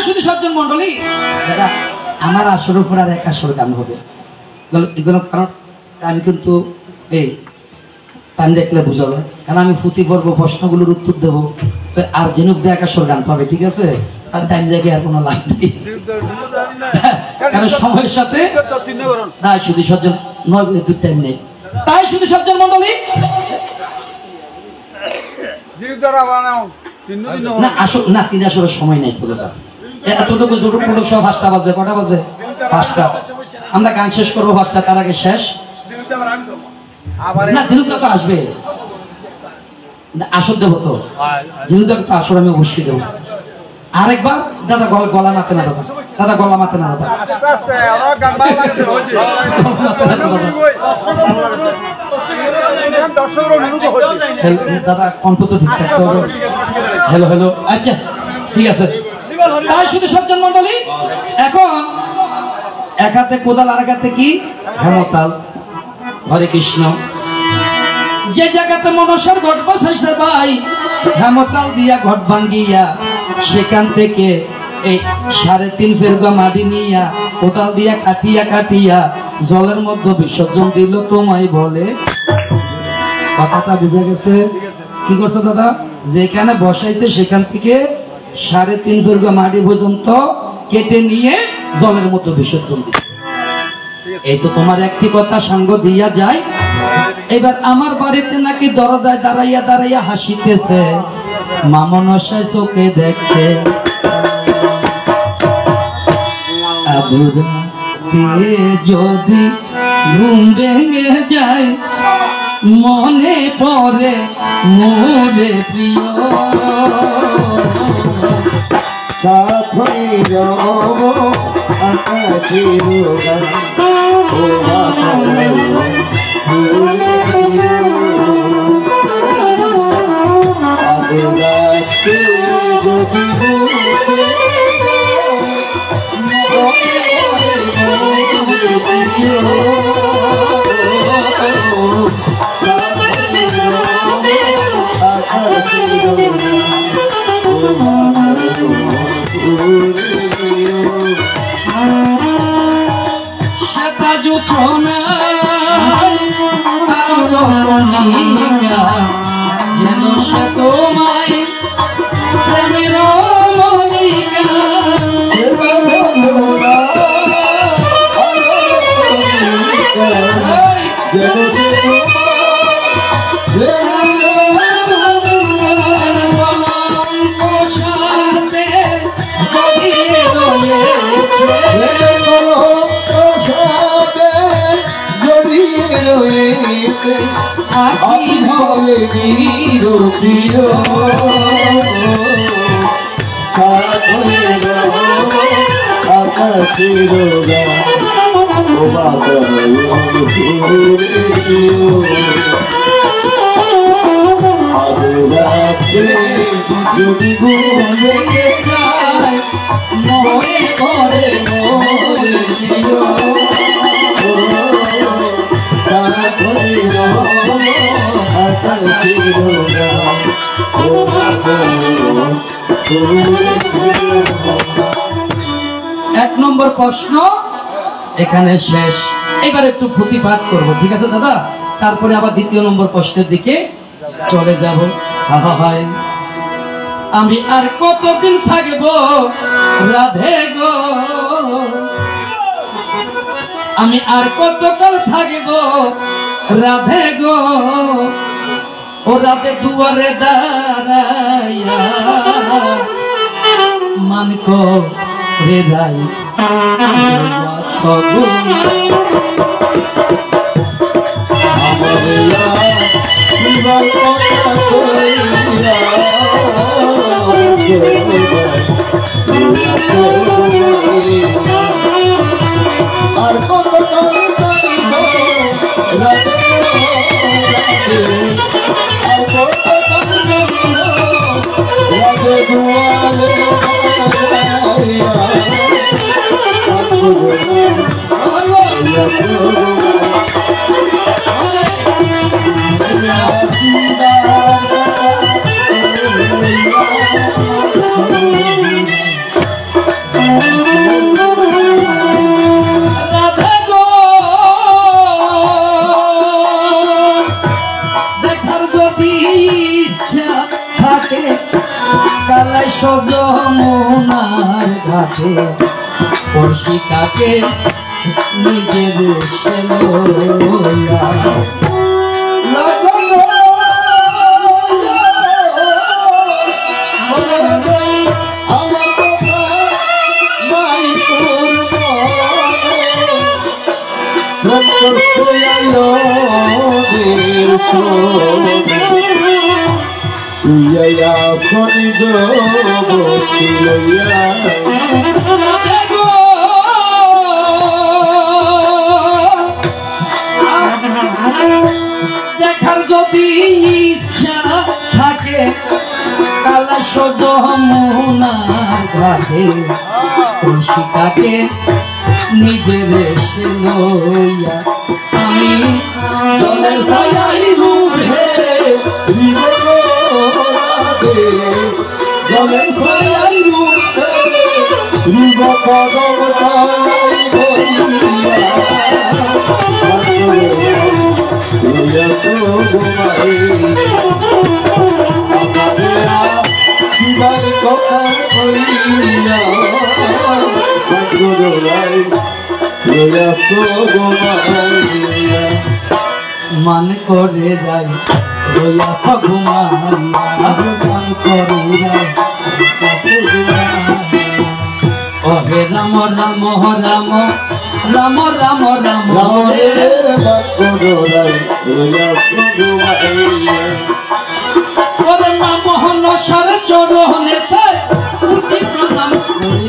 শুধু সজ্জন মন্ডলী, দাদা আমার আসরের উপর আর এক আসর গান হবে। এগুলো কারণ আমি কিন্তু এই টাইম দেখলে বোঝা যায়, কারণ আমি ফুটি করবো, প্রশ্নগুলোর উত্তর দেবো, আর ঝিনুক দিয়ে এক আসর গান পাবে, ঠিক আছে? তার টাইম দেখে আর কোনো লাভ নেই, কারণ সময়ের সাথে না শুধু সজ্জন নয় দুই টাইম নেই। তাই শুধু সজ্জন মন্ডলী না আসর না, 3 আসরের সময় নেই দাদা। এতটুকু যতটুকু সব 5টা বাজবে, কটা বাজবে? 5টা। আমরা গান শেষ করবো 5টা, তার আগে শেষ না। ঝিনুকদা তো আসবে, আসর দেবো তো, ঝিনুকদা তো আসর আমি অবশ্যই দেবো। আরেকবার দাদা গলা মাতে না, দাদা দাদা গলা মাতে না, দাদা দাদা কণ্ঠ তো ঠিক থাকতে হবে। হ্যালো হ্যালো, আচ্ছা ঠিক আছে। তাই শুধু সজ্জন মন্ডলী, এখন এক হাতে কোদাল আর এক হাতে কি হেমতাল। হরে কৃষ্ণ। যে জায়গাতে মনসার ঘট বসাইছে ভাই, হেমতাল দিয়া ঘট ভাঙ্গিয়া সেখান থেকে এই 3.5 ফেরগা মাটি নিয়া কোদাল দিয়া কাটিয়া কাটিয়া জলের মধ্যে বিসর্জন দিল। তোমায় বলে কথাটা বুঝে গেছে? কি করছে দাদা? যেখানে বসাইছে সেখান থেকে 3.5 ফেরগা মাটি পর্যন্ত কেটে নিয়ে জলের মধ্যে বিসর্জন দিল। এই তো তোমার একটি কথা সঙ্গ দিয়া যায়। এবার আমার বাড়িতে নাকি দরজায় দাঁড়াইয়া দাঁড়াইয়া হাসিতেছে, মা মনসায় চোখে দেখতে যদি ঘুম ভেঙে যায় মনে পড়ে মোরে প্রিয়, সেটা জোছনা যেন সে তোমায় প্রেমের যদি ঘুমে যায় মনে করে মোরে প্রিয়, এক নম্বর প্রশ্ন এখানে শেষ। এবার একটু প্রতিপাত করব, ঠিক আছে দাদা? তারপরে আবার 2 নম্বর প্রশ্নের দিকে চলে যাব। হয় আমি আর কতদিন থাকবো রাধে গো, আমি আর কতকাল থাকবো রাধে গো, ও রাধে দুয়ারে দাঁড়াইয়া মান করে যাই আর কত যমুনার ঘাটে কৌশিকাকে নিজের দেশে লইয়া Suya sonido suya দেখার যদি ইচ্ছা থাকে কালাশ যমুনার ঘাটে কৌশিকাকে নিজের দেশে লইয়া আমি জলের ছায়াই রূপ হে জলের ছায়াই রূপ হে রূপ কদম তলাই শিবার কথা বলিয়া মান করে যাই রইয়াছ ঘুমাইয়া মান করে যাই ওহে রাম রাম রাম রাম রাম রাম ওরে মা মোহন সার চরণে তাই উঠি প্রণাম করি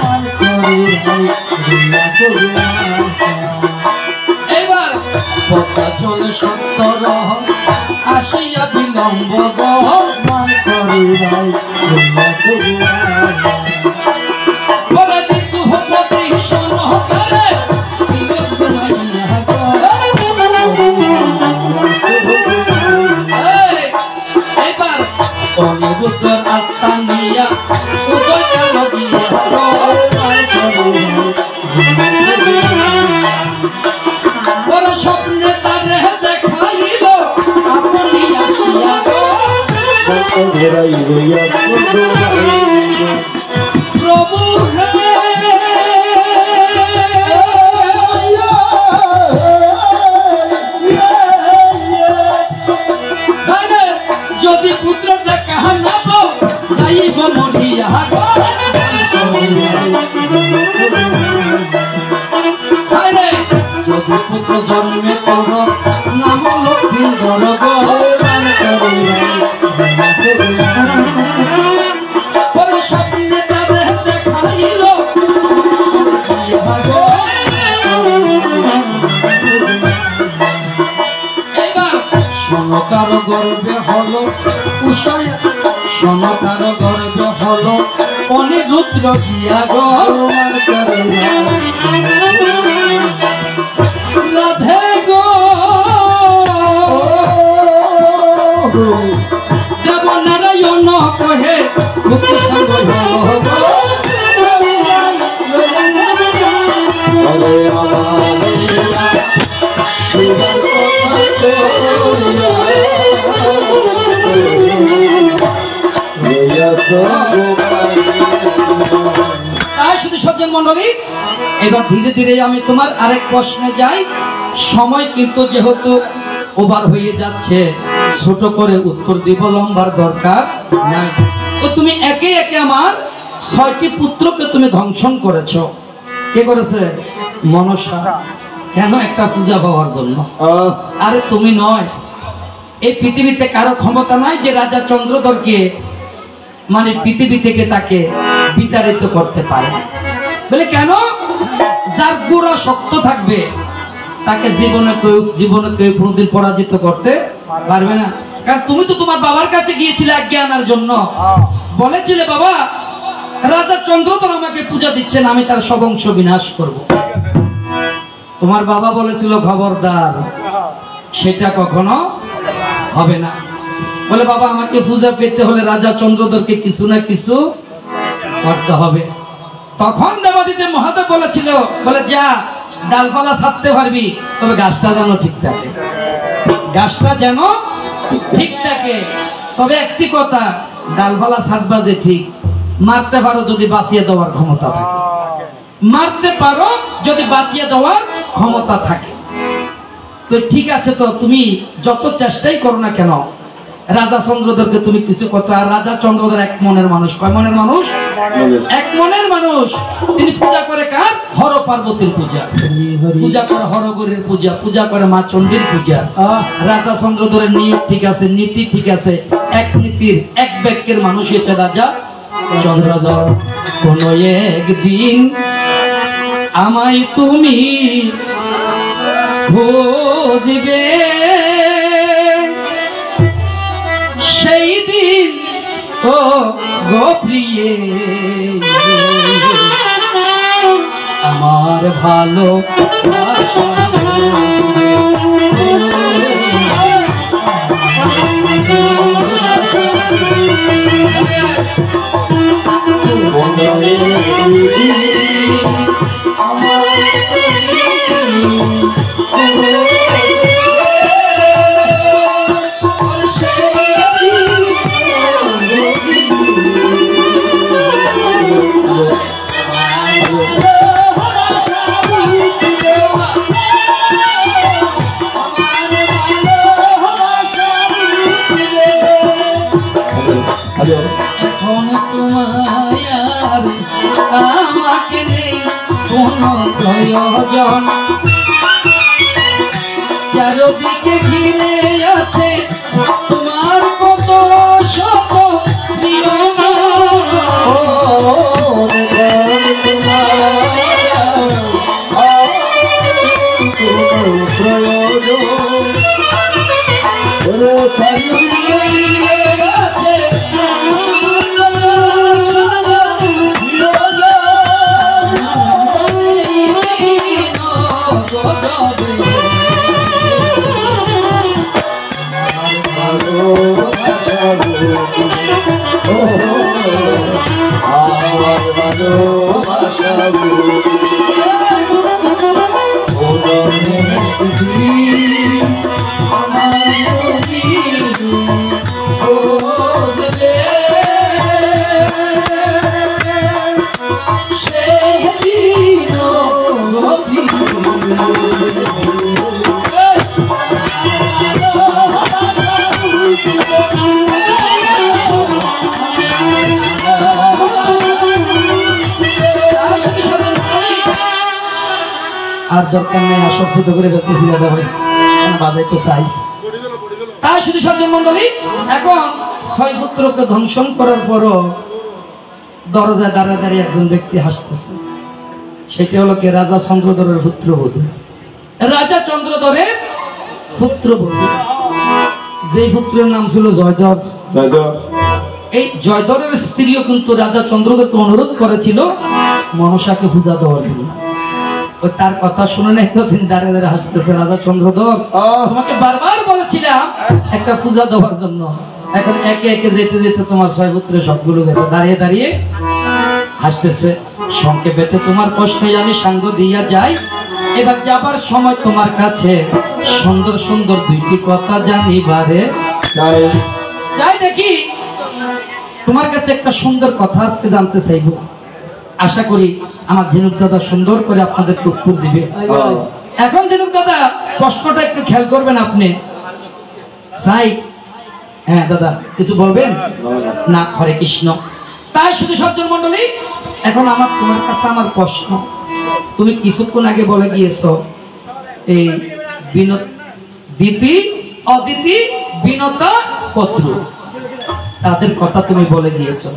মান করে যাই রইয়াছ এবার কথা চলে সত্য রহ আসিয়া বিলম্ব গহ মান করে যাই রইয়াছ বলে দিতু হপতি সনহকারে এবার অনিরুদ্ধর আত্মা নিয়া উদয় কাল দিয়া বড় স্বপ্নে তারে দেখাইল আপনি আসিয়া প্রভু যদি পুত্র দেখা নব যাইব মরিয়া যদি পুত্র জন্মে তোর নাম লক্ষ্মী গরব স্বপ্নে তাদের দেখাইল এবার সনকার গর্বে হলো উষয় সনকার গর্বে হলো অনিরুদ্র দিয়া রাধে গো দেব নারায়ণ কহে মুক্তি সঙ্গ তাই শুধু সজ্জন মন্ডলী, এবার ধীরে ধীরে আমি তোমার আরেক প্রশ্নে যাই। সময় কিন্তু যেহেতু ওভার হয়ে যাচ্ছে, ছোট করে উত্তর দিব, লম্বার দরকার নাই। তো তুমি একে একে আমার 6টি পুত্রকে তুমি ধ্বংসন করেছো। কে করেছে? মনসা। কেন? একটা পূজা পাওয়ার জন্য। আরে তুমি নয়, এই পৃথিবীতে কারো ক্ষমতা নাই যে রাজা চন্দ্রধরকে মানে পৃথিবী থেকে তাকে বিতাড়িত করতে পারে। বলে কেন? যার গোড়া শক্ত থাকবে তাকে জীবনে কেউ কোনদিন পরাজিত করতে পারবে না। কারণ তুমি তো তোমার বাবার কাছে গিয়েছিলে আজ্ঞা আনার জন্য, বলেছিলে বাবা রাজা চন্দ্রধর আমাকে পূজা দিচ্ছেন, আমি তার সব অংশ বিনাশ করব। তোমার বাবা বলেছিল খবরদার, সেটা কখনো হবে না। বলে বাবা আমাকে পূজা পেতে হলে রাজা চন্দ্রধরকে কিছু না কিছু করতে হবে। তখন দেবাদিদেব মহাদেব বলেছিল, বলে যা ডালপালা ছাড়তে পারবি, তবে গাছটা যেন ঠিক থাকে, গাছটা যেন ঠিক থাকে। তবে একটি কথা, ডালপালা ছাড়বা যে ঠিক, মারতে পারো যদি বাঁচিয়ে দেওয়ার ক্ষমতা থাকে, মারতে পারো যদি বাঁচিয়ে দেওয়ার ক্ষমতা থাকে। তো ঠিক আছে, তো তুমি যত চেষ্টাই করো না কেন রাজা চন্দ্রধরকে তুমি কিছু কথা। রাজা চন্দ্রধর এক মনের মানুষ। কয় মনের মানুষ? এক মনের মানুষ। তিনি পূজা করে কার? হর পার্বতীর পূজা, পূজা করে হরগৌরীর পূজা, পূজা করে মা চণ্ডীর পূজা। রাজা চন্দ্রধরের নিয়ম ঠিক আছে, নীতি ঠিক আছে, এক নীতির এক বাক্যের মানুষ হয়েছে রাজা চন্দ্রধর। কোন একদিন আমায় তুমি বুঝবে, সেই দিন ও গোপ্রিয়ে আমার ভালো কোনো প্রয়োজন চারদিকে ঘিরে আছে তোমার কত শত প্রিয়জন আর দরকার নেই অসুস্থ করে ফেলতেছি দাদা ভাই বাজাই তো চাই তাই শুধু সজ্জন মন্ডলী এখন 6 পুত্রকে ধ্বংসন করার পরও দরজায় দাঁড়িয়ে দাঁড়িয়ে একজন ব্যক্তি হাসতেছে সেটা হলো কে রাজা চন্দ্রধরের পুত্রবধূ রাজা চন্দ্রধরের পুত্রবধূ যেই পুত্রের নাম ছিল জয়ধর এই জয়ধরের স্ত্রীও কিন্তু রাজা চন্দ্রধরকে অনুরোধ করেছিল মনসাকে পূজা দেওয়ার জন্য তার কথা শুনে না এতদিন দাঁড়িয়ে দাঁড়িয়ে হাসতেছে রাজা চন্দ্রধর তোমাকে বারবার বলেছিলাম একটা পূজা দেওয়ার জন্য এখন একে একে যেতে যেতে তোমার 6 পুত্র সবগুলো গেছে দাঁড়িয়ে দাঁড়িয়ে হাসতেছে সংক্ষেপে তোমার প্রশ্নে আমি সাঙ্গ দিয়া যাই এবার যাবার সময় তোমার কাছে সুন্দর সুন্দর 2টি কথা জানিবারে যাই দেখি তোমার কাছে একটা সুন্দর কথা আজকে জানতে চাইবো আশা করি আমার ঝিনুক দাদা সুন্দর করে আপনাদেরকে উত্তর দিবে এখন ঝিনুক দাদা প্রশ্নটা একটু খেয়াল করবেন আপনি সাই হ্যাঁ দাদা কিছু বলবেন না হরে কৃষ্ণ তাই শুধু সজ্জন মন্ডলী এখন আমার তোমার কাছে আমার প্রশ্ন তুমি কিছুক্ষণ আগে বলে গিয়েছো এই দিতি অদিতি বিনতা পত্র তাদের কথা তুমি বলে গিয়েছো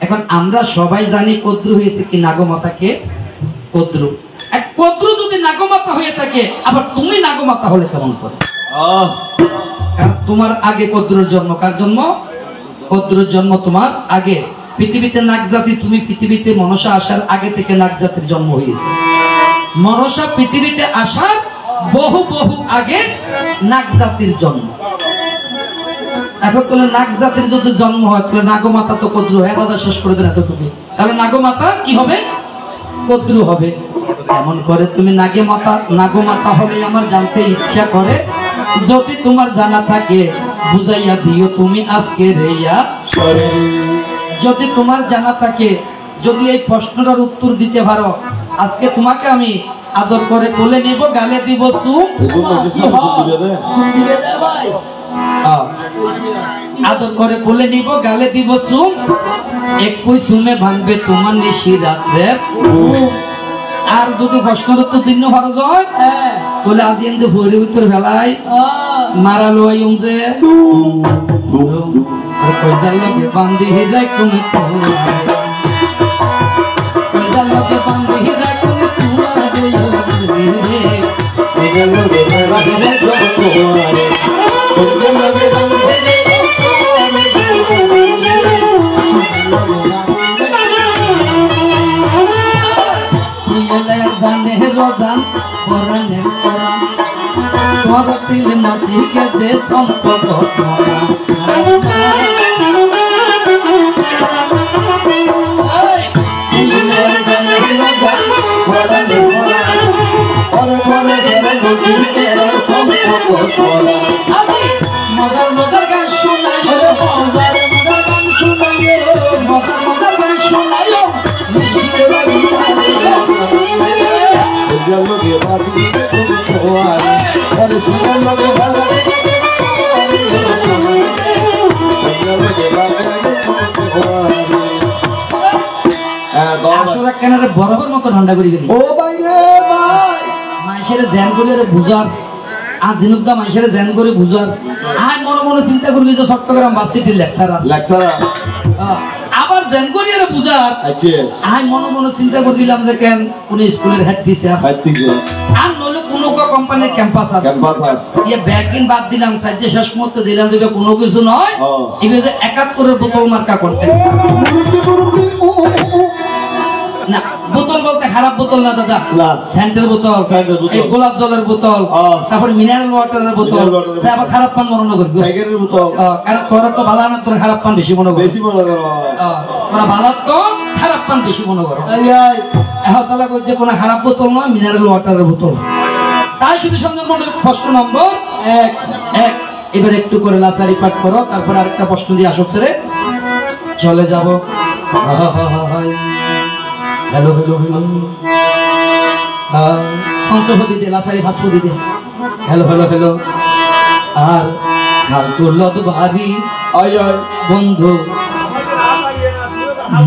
এখন আমরা সবাই জানি কদ্রু হয়েছে কি নাগমাতাকে কদ্রু এক কদ্রু যদি নাগমাতা হয়ে থাকে আবার তুমি নাগমাতা হলে কেমন করে কারণ তোমার আগে কদ্রুর জন্ম কার জন্ম কদ্রুর জন্ম তোমার আগে পৃথিবীতে নাগজাতি তুমি পৃথিবীতে মনসা আসার আগে থেকে নাগজাতির জন্ম হয়েছে মনসা পৃথিবীতে আসার বহু বহু আগে নাগজাতির জন্ম এখন তাহলে নাগ জাতির যদি জন্ম হয় তাহলে নাগমাতা তো কদ্রু হয় দাদা শেষ করে দেন এতটুকু তাহলে নাগমাতা কি হবে কদ্রু হবে এমন করে তুমি নাগমাতা হলে আমার জানতে ইচ্ছা করে যদি তোমার জানা থাকে বুঝাইয়া দিও তুমি আজকে রেয়া যদি তোমার জানা থাকে যদি এই প্রশ্নটার উত্তর দিতে পারো আজকে তোমাকে আমি আদর করে কোলে নিব গালে দিব চুম দিবে ভাই আদর করে কোলে নিব গালে দিব চুম একই চুমে ভাঙবে তোমার নিশি রাত্রে আর যদি প্রশ্নের উত্তর দিন ভালো যায় তাহলে আজ এমনি ভরে ভিতর ভেলায় মারা লোয়াই যে কইদার লগে বান্ধি হিরাই তুমি কইদার লগে বান্ধি হিরাই তুমি সম্পদ মজার মজার গান শোনাইও মজার মজার গান শোনাইও মজার মজার গান শোনাইও মিষ্টি লাগি লগে বাদি তোয়ারে আরে সুন্দর লগে ভালো আসলে কেনারে বরাবর তো ঠান্ডা করি গেলি ও ভাই রে ভাই মানুষের জ্যান করে বুঝার আর জিনুকদা মানুষের জ্যান করে বুঝার আর মনে মনে চিন্তা করলি যে চট্টগ্রাম বাস সিটির লেকচারার আবার জ্যান করি আর বুঝার আর মনে মনে চিন্তা করে দিলাম যে কেন কোন স্কুলের হেড টিচার আর নইলে কোনো কোম্পানির ক্যাম্পাসার ইয়ে ব্যাগিন বাদ দিলাম সাইজে শেষ মুহূর্তে দিলাম যে কোনো কিছু নয় এগুলো যে 71-এর বোতল মার্কা কন্টেন্ট না বোতল বলতে খারাপ বোতল না দাদা স্যান্ডেল বোতল এই গোলাপ জলের বোতল তারপরে মিনারেল ওয়াটারের বোতল আবার খারাপ পান মনে করবি কারণ তোরা তো ভালো না তোর খারাপ পান বেশি মনে করবি তোরা ভালো তো খারাপ পান বেশি মনে করো এখন তাহলে যে কোনো খারাপ বোতল নয় মিনারেল ওয়াটারের বোতল তাই শুধু সঞ্জন মন্ডল প্রশ্ন নম্বর 1 এবার একটু করে লাচারি পাঠ করো তারপর আরেকটা প্রশ্ন দিয়ে আসো ছেড়ে চলে যাবো হ্যালো হ্যালো হ্যালো পঞ্চপতি দে লাচারি ভাস্পতি দে হ্যালো হ্যালো হ্যালো আর খালকুলত ভারী বন্ধু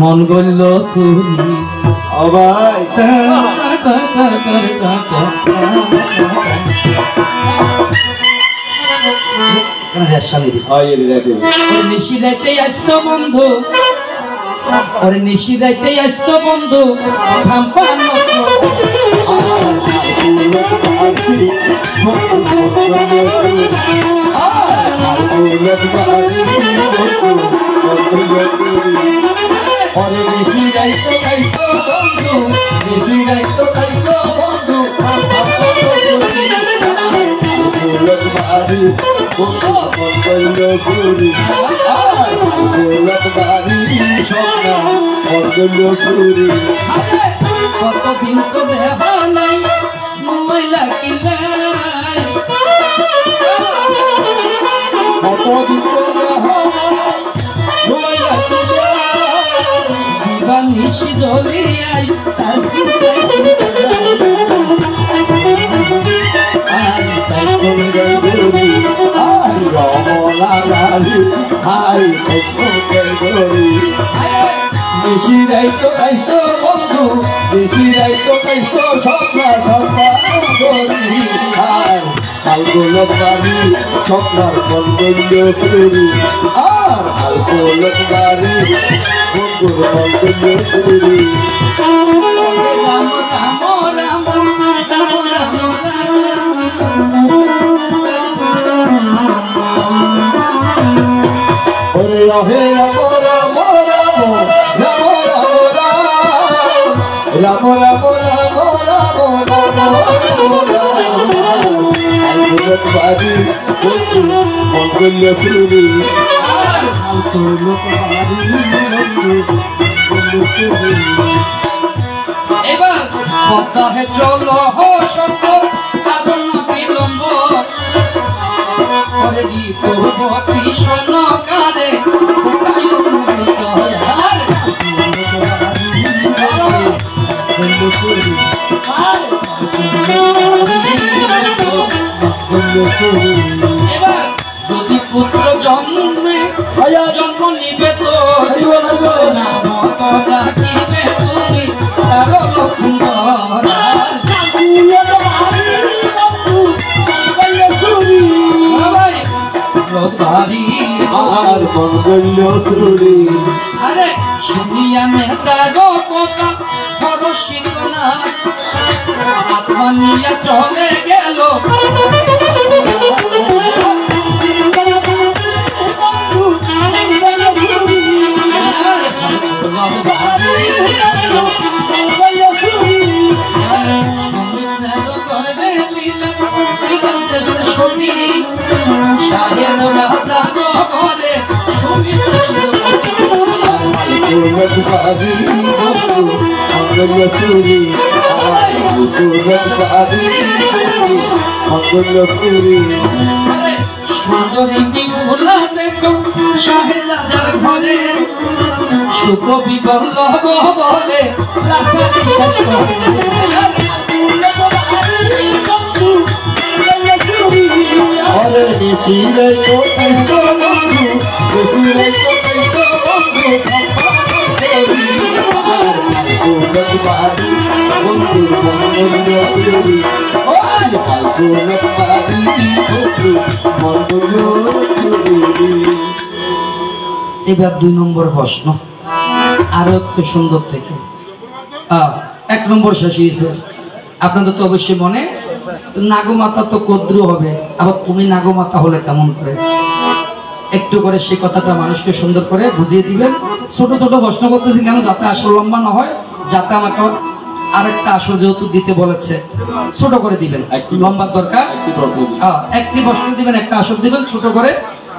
মন গড়ল চুরি ভাই নিশি রাইতে আসতো বন্ধু ওরে নিশি রাইতে আসতো বন্ধু অরে বেশি যাইতো খাইতো বন্ধু বেশি যাইতো খাইতো বন্ধু বাড়ি বন্ধু মঙ্গল পুরী বাড়ি সন্ধ্যা মঙ্গল পুরী কতদিন তো দেখা নাই মোবাইলা কিলাই কতদিন তো দেখা মোবাইলা নিশি দলিয়াই বেশি যাইতো খাইতো বন্ধু বেশি যাইতো খাইতো স্বপ্ন স্বপ্ন করি আর আলগোলক বাড়ি স্বপ্নার বন্ধন্য শুরু আর আলগোলক বাড়ি বন্ধুর বন্ধন্য শুরু রাম রাম রাম রাম রাম ওরে রহে রাম রাম রাম রাম রাম রাম রাম রাম আলগোলক বাড়ি বন্ধু মঙ্গল শুরু এবার কথা হে চলো হো শব্দ কারণ বিলম্ব করে দি করব কৃষ্ণ কারে এবার যদি পুত্র জন্মে জন্ম নিবে তো নাম ডাকিবে তুমি তার সুন্দর আর মঙ্গল শুরু আরে শুনিয়া নেতারো কথা হরষিত না আত্মা নিয়ে চলে গেল বাড়ি মঙ্গল চুরি বাড়ি মঙ্গল চুরি সুন্দরী বিমুলা দেখো শাহজাদার ঘরে সুখ বিবল্লভ বলে লাচারি শেষ অরে বেশি রাইতো খাইতো বন্ধু বেশি রাইতো খাইতো বন্ধু বাড়ি বন্ধু মঙ্গলীয় চুরি ওই ফাল্গুন পারি বন্ধু মঙ্গলীয় চুরি। এবার 2 নম্বর প্রশ্ন আরো একটু সুন্দর থেকে 1 নম্বর শেষ হয়েছে। আপনাদের তো অবশ্যই মনে নাগমাতা তো কদ্রু হবে, আবার তুমি নাগমাতা হলে কেমন করে, একটু করে সেই কথাটা মানুষকে সুন্দর করে বুঝিয়ে দিবেন। ছোট ছোট প্রশ্ন করতেছি কেন, যাতে আসল লম্বা না হয়, যাতে আমাকে আরেকটা আসল যেহেতু দিতে বলেছে ছোট করে দিবেন, লম্বার দরকার একটি প্রশ্ন দিবেন, একটা আসল দিবেন ছোট করে,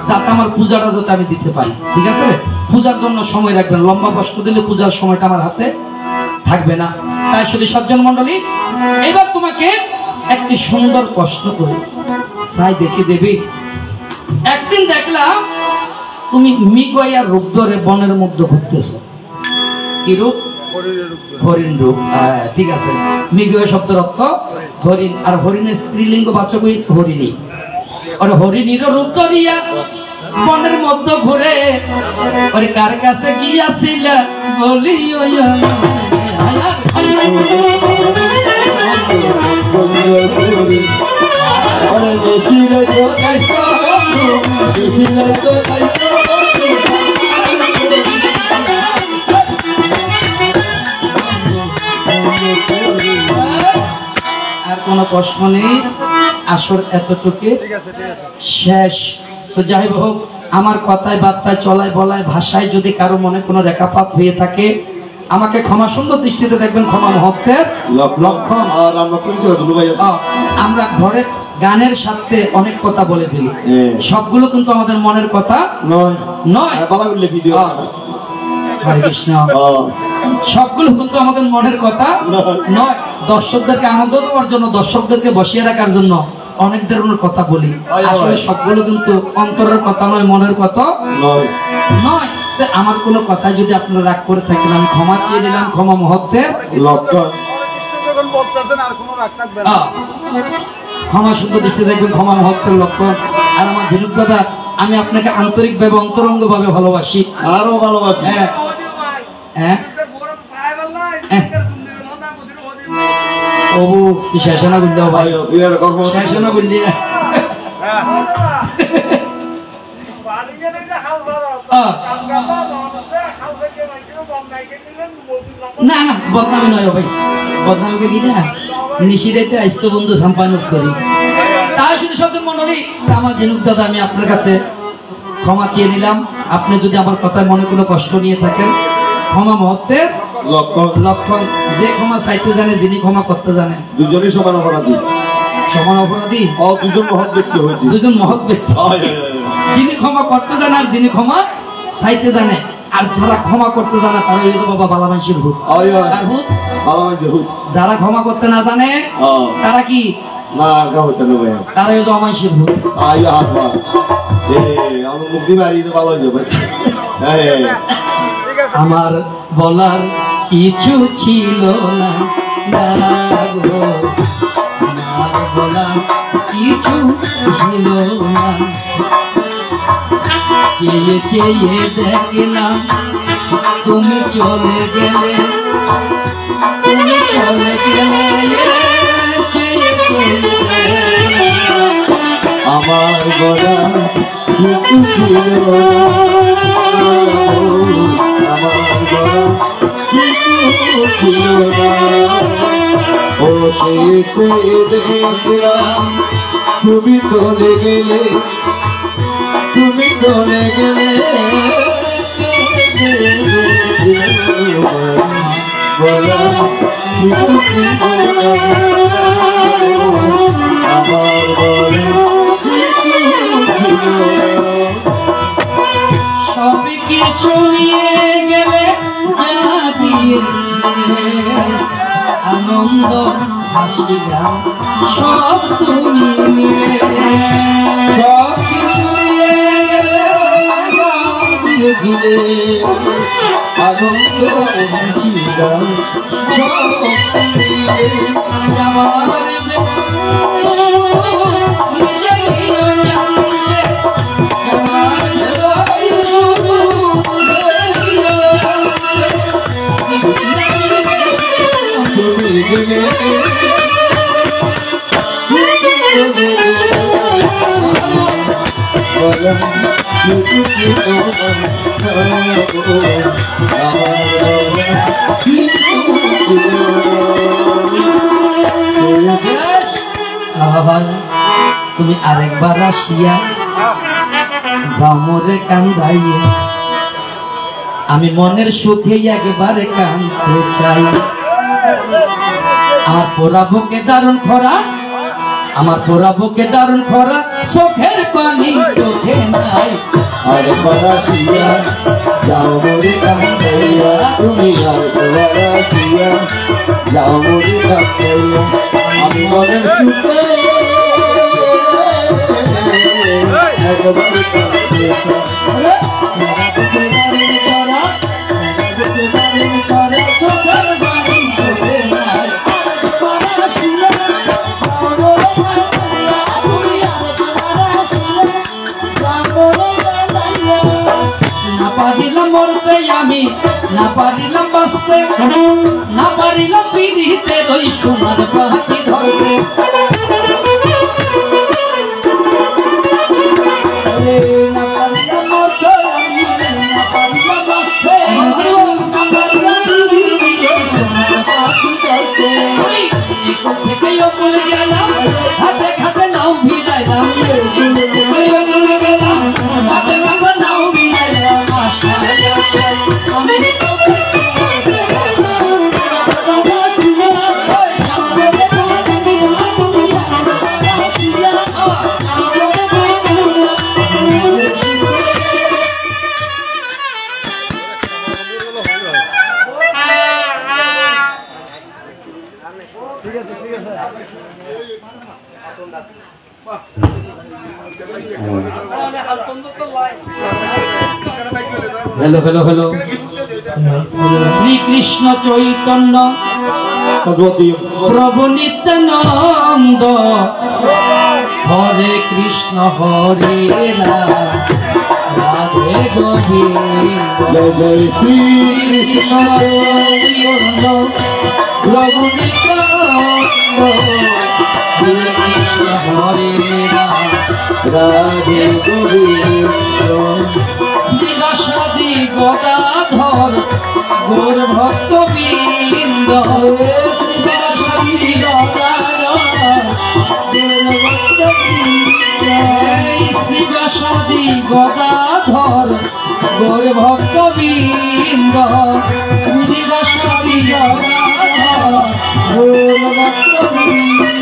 যাতে আমার পূজাটা যাতে আমি দিতে পারি। ঠিক আছে, পূজার জন্য সময় রাখবেন, লম্বা প্রশ্ন দিলে পূজার সময়টা আমার হাতে থাকবে না। তাই শুধু সজ্জন মন্ডলী, এবার তোমাকে একটি সুন্দর প্রশ্ন করে সাই দেখে দেবী। একদিন দেখলাম তুমি মৃগয়া রূপ ধরে বনের মধ্যে ঘুরতেছ। কি রূপ? হরিণ রূপ। ঠিক আছে, মৃগয়া শব্দের অর্থ হরিণ, আর হরিণের স্ত্রীলিঙ্গ বাচক হয়েছে হরিণী। আর হরিণীরও রূপ ধরিয়া বনের মধ্যে ঘুরে ওরে কার কাছে গিয়াছিল বলি আর কোন প্রশ্ন নেই, আসর এতটুকু শেষ। তো যাই হোক, আমার কথায় বার্তায় চলায় বলায় ভাষায় যদি কারো মনে কোনো রেখাপাত হয়ে থাকে আমাকে ক্ষমা সুন্দর দৃষ্টিতে দেখবেন, ক্ষমা মহত্বের লক্ষণ। আমরা ঘরের গানের সাথে অনেক কথা বলে ফেলি, সবগুলো কিন্তু আমাদের মনের কথা নয়। হরে কৃষ্ণ, সবগুলো কিন্তু আমাদের মনের কথা নয়। দর্শকদেরকে আনন্দ দেওয়ার জন্য, দর্শকদেরকে বসিয়ে রাখার জন্য অনেক ধরনের কথা বলি, আসলে সবগুলো কিন্তু অন্তরের কথা নয়, মনের কথা নয়। আমার কোনো কথা যদি আপনারা রাগ করে থাকেন আমি ক্ষমা চেয়ে নিলাম, ক্ষমা মহত্বের লক্ষণ। ক্ষমা সুন্দর দৃষ্টি দেখবেন, ক্ষমা মহত্বের লক্ষণ। আর আমার ঝিনুক দাদা, আমি আপনাকে আন্তরিক ভাবে অন্তরঙ্গ ভাবে ভালোবাসি, আরো ভালোবাসি। ওবু কি শেষনা বলতে ভাই, শেষনা বললি না না, বদনামি নয় ভাই, বদনামিকে কি না নিশিরাইতে আইস্ত বন্ধু সাম্পানুস করি। তাই শুধু সজ্জন মন্ডলী, আমার ঝিনুক দাদা, আমি আপনার কাছে ক্ষমা চেয়ে নিলাম। আপনি যদি আমার কথায় মনে কোনো কষ্ট নিয়ে থাকেন, ক্ষমা মহত্বের লক্ষণ। যে ক্ষমা চাইতে জানে, যিনি ক্ষমা করতে জানে, দুজনই সমান অপরাধী। সমান অপরাধী দুজন মহৎ ব্যক্তি হয়েছে, দুজন মহৎ ব্যক্তি, যিনি ক্ষমা করতে জানে আর যিনি ক্ষমা চাইতে জানে। আর যারা ক্ষমা করতে জানে তারা হয়ে যাবে বাবা বালামাইশের ভূত। যারা ক্ষমা করতে না জানে তারা কি তারা হয়ে যাবে আমাইশের ভূত। আমার বলার কিছু ছিল না, আমার বলার কিছু ছিল না, চেয়ে চেয়ে দেখলাম তুমি চলে গেলে, তুমি চলে গেলে, আমার বলার কিছু ছিল না, আমার বলার কিছু ছিল না, ও চেয়ে চেয়ে দেখলাম তুমি চলে গেলে, তুমি চলে গেলে, সবই কিছু নিয়ে গেলে, আনন্দ হাসি গান সব তুমি নিয়ে, সব কিছু নিয়ে গেলে দিলে, আনন্দ হাসি গান সব তুমি তুমি আরেকবার আসিয়া যাও মোরে কান্দাইয়া, আমি মনের সুখে একবারে কাঁদতে চাই। আমার পোড়া বুকে দারুণ খরা, আমার পোড়া বুকে দারুণ খরা, চোখের পানি চোখে নাই। আর ফরাসিয়া যাও মোরে কান্দাইয়া, তুমি আর ফরাসিয়া যাও মোরে কান্দাইয়া, আমি মনের সুখে একবারে কাঁদতে না পারিলাম মরতে আমি, না পারিলাম বাঁচতে, না পারিলাম পিড়িতে ওই সোনার পাহাড়ি ধরতে। না পারিলাম মরতে আমি, না পারিলাম বাঁচতে, না পারিলাম পিড়িতে ওই সোনার পাহাড়ি ধরতে। থেকে অকুলে গেলাম, হাতে হাতে নাও ভিড়াইলাম, গেলাম হাতে হাতে নাও ভিড়াইলাম। আশায় আশায় আমি hello hello hello Shri Krishna Chaitanya Prabhu Nityananda Hare Krishna Hare Ram Radhe Govind. जय श्री कृष्ण प्रभु नित्यानंद हरे कृष्ण हरे राम राधे गोविंद। দিবাসাদি গদাধর গৌর ভক্ত বৃন্দ, দিবাসাদি গদাধর দিবাসাদি গদাধর গৌর ভক্ত বৃন্দ, দিবাসাদি গদাধর গৌর ভক্ত বৃন্দ।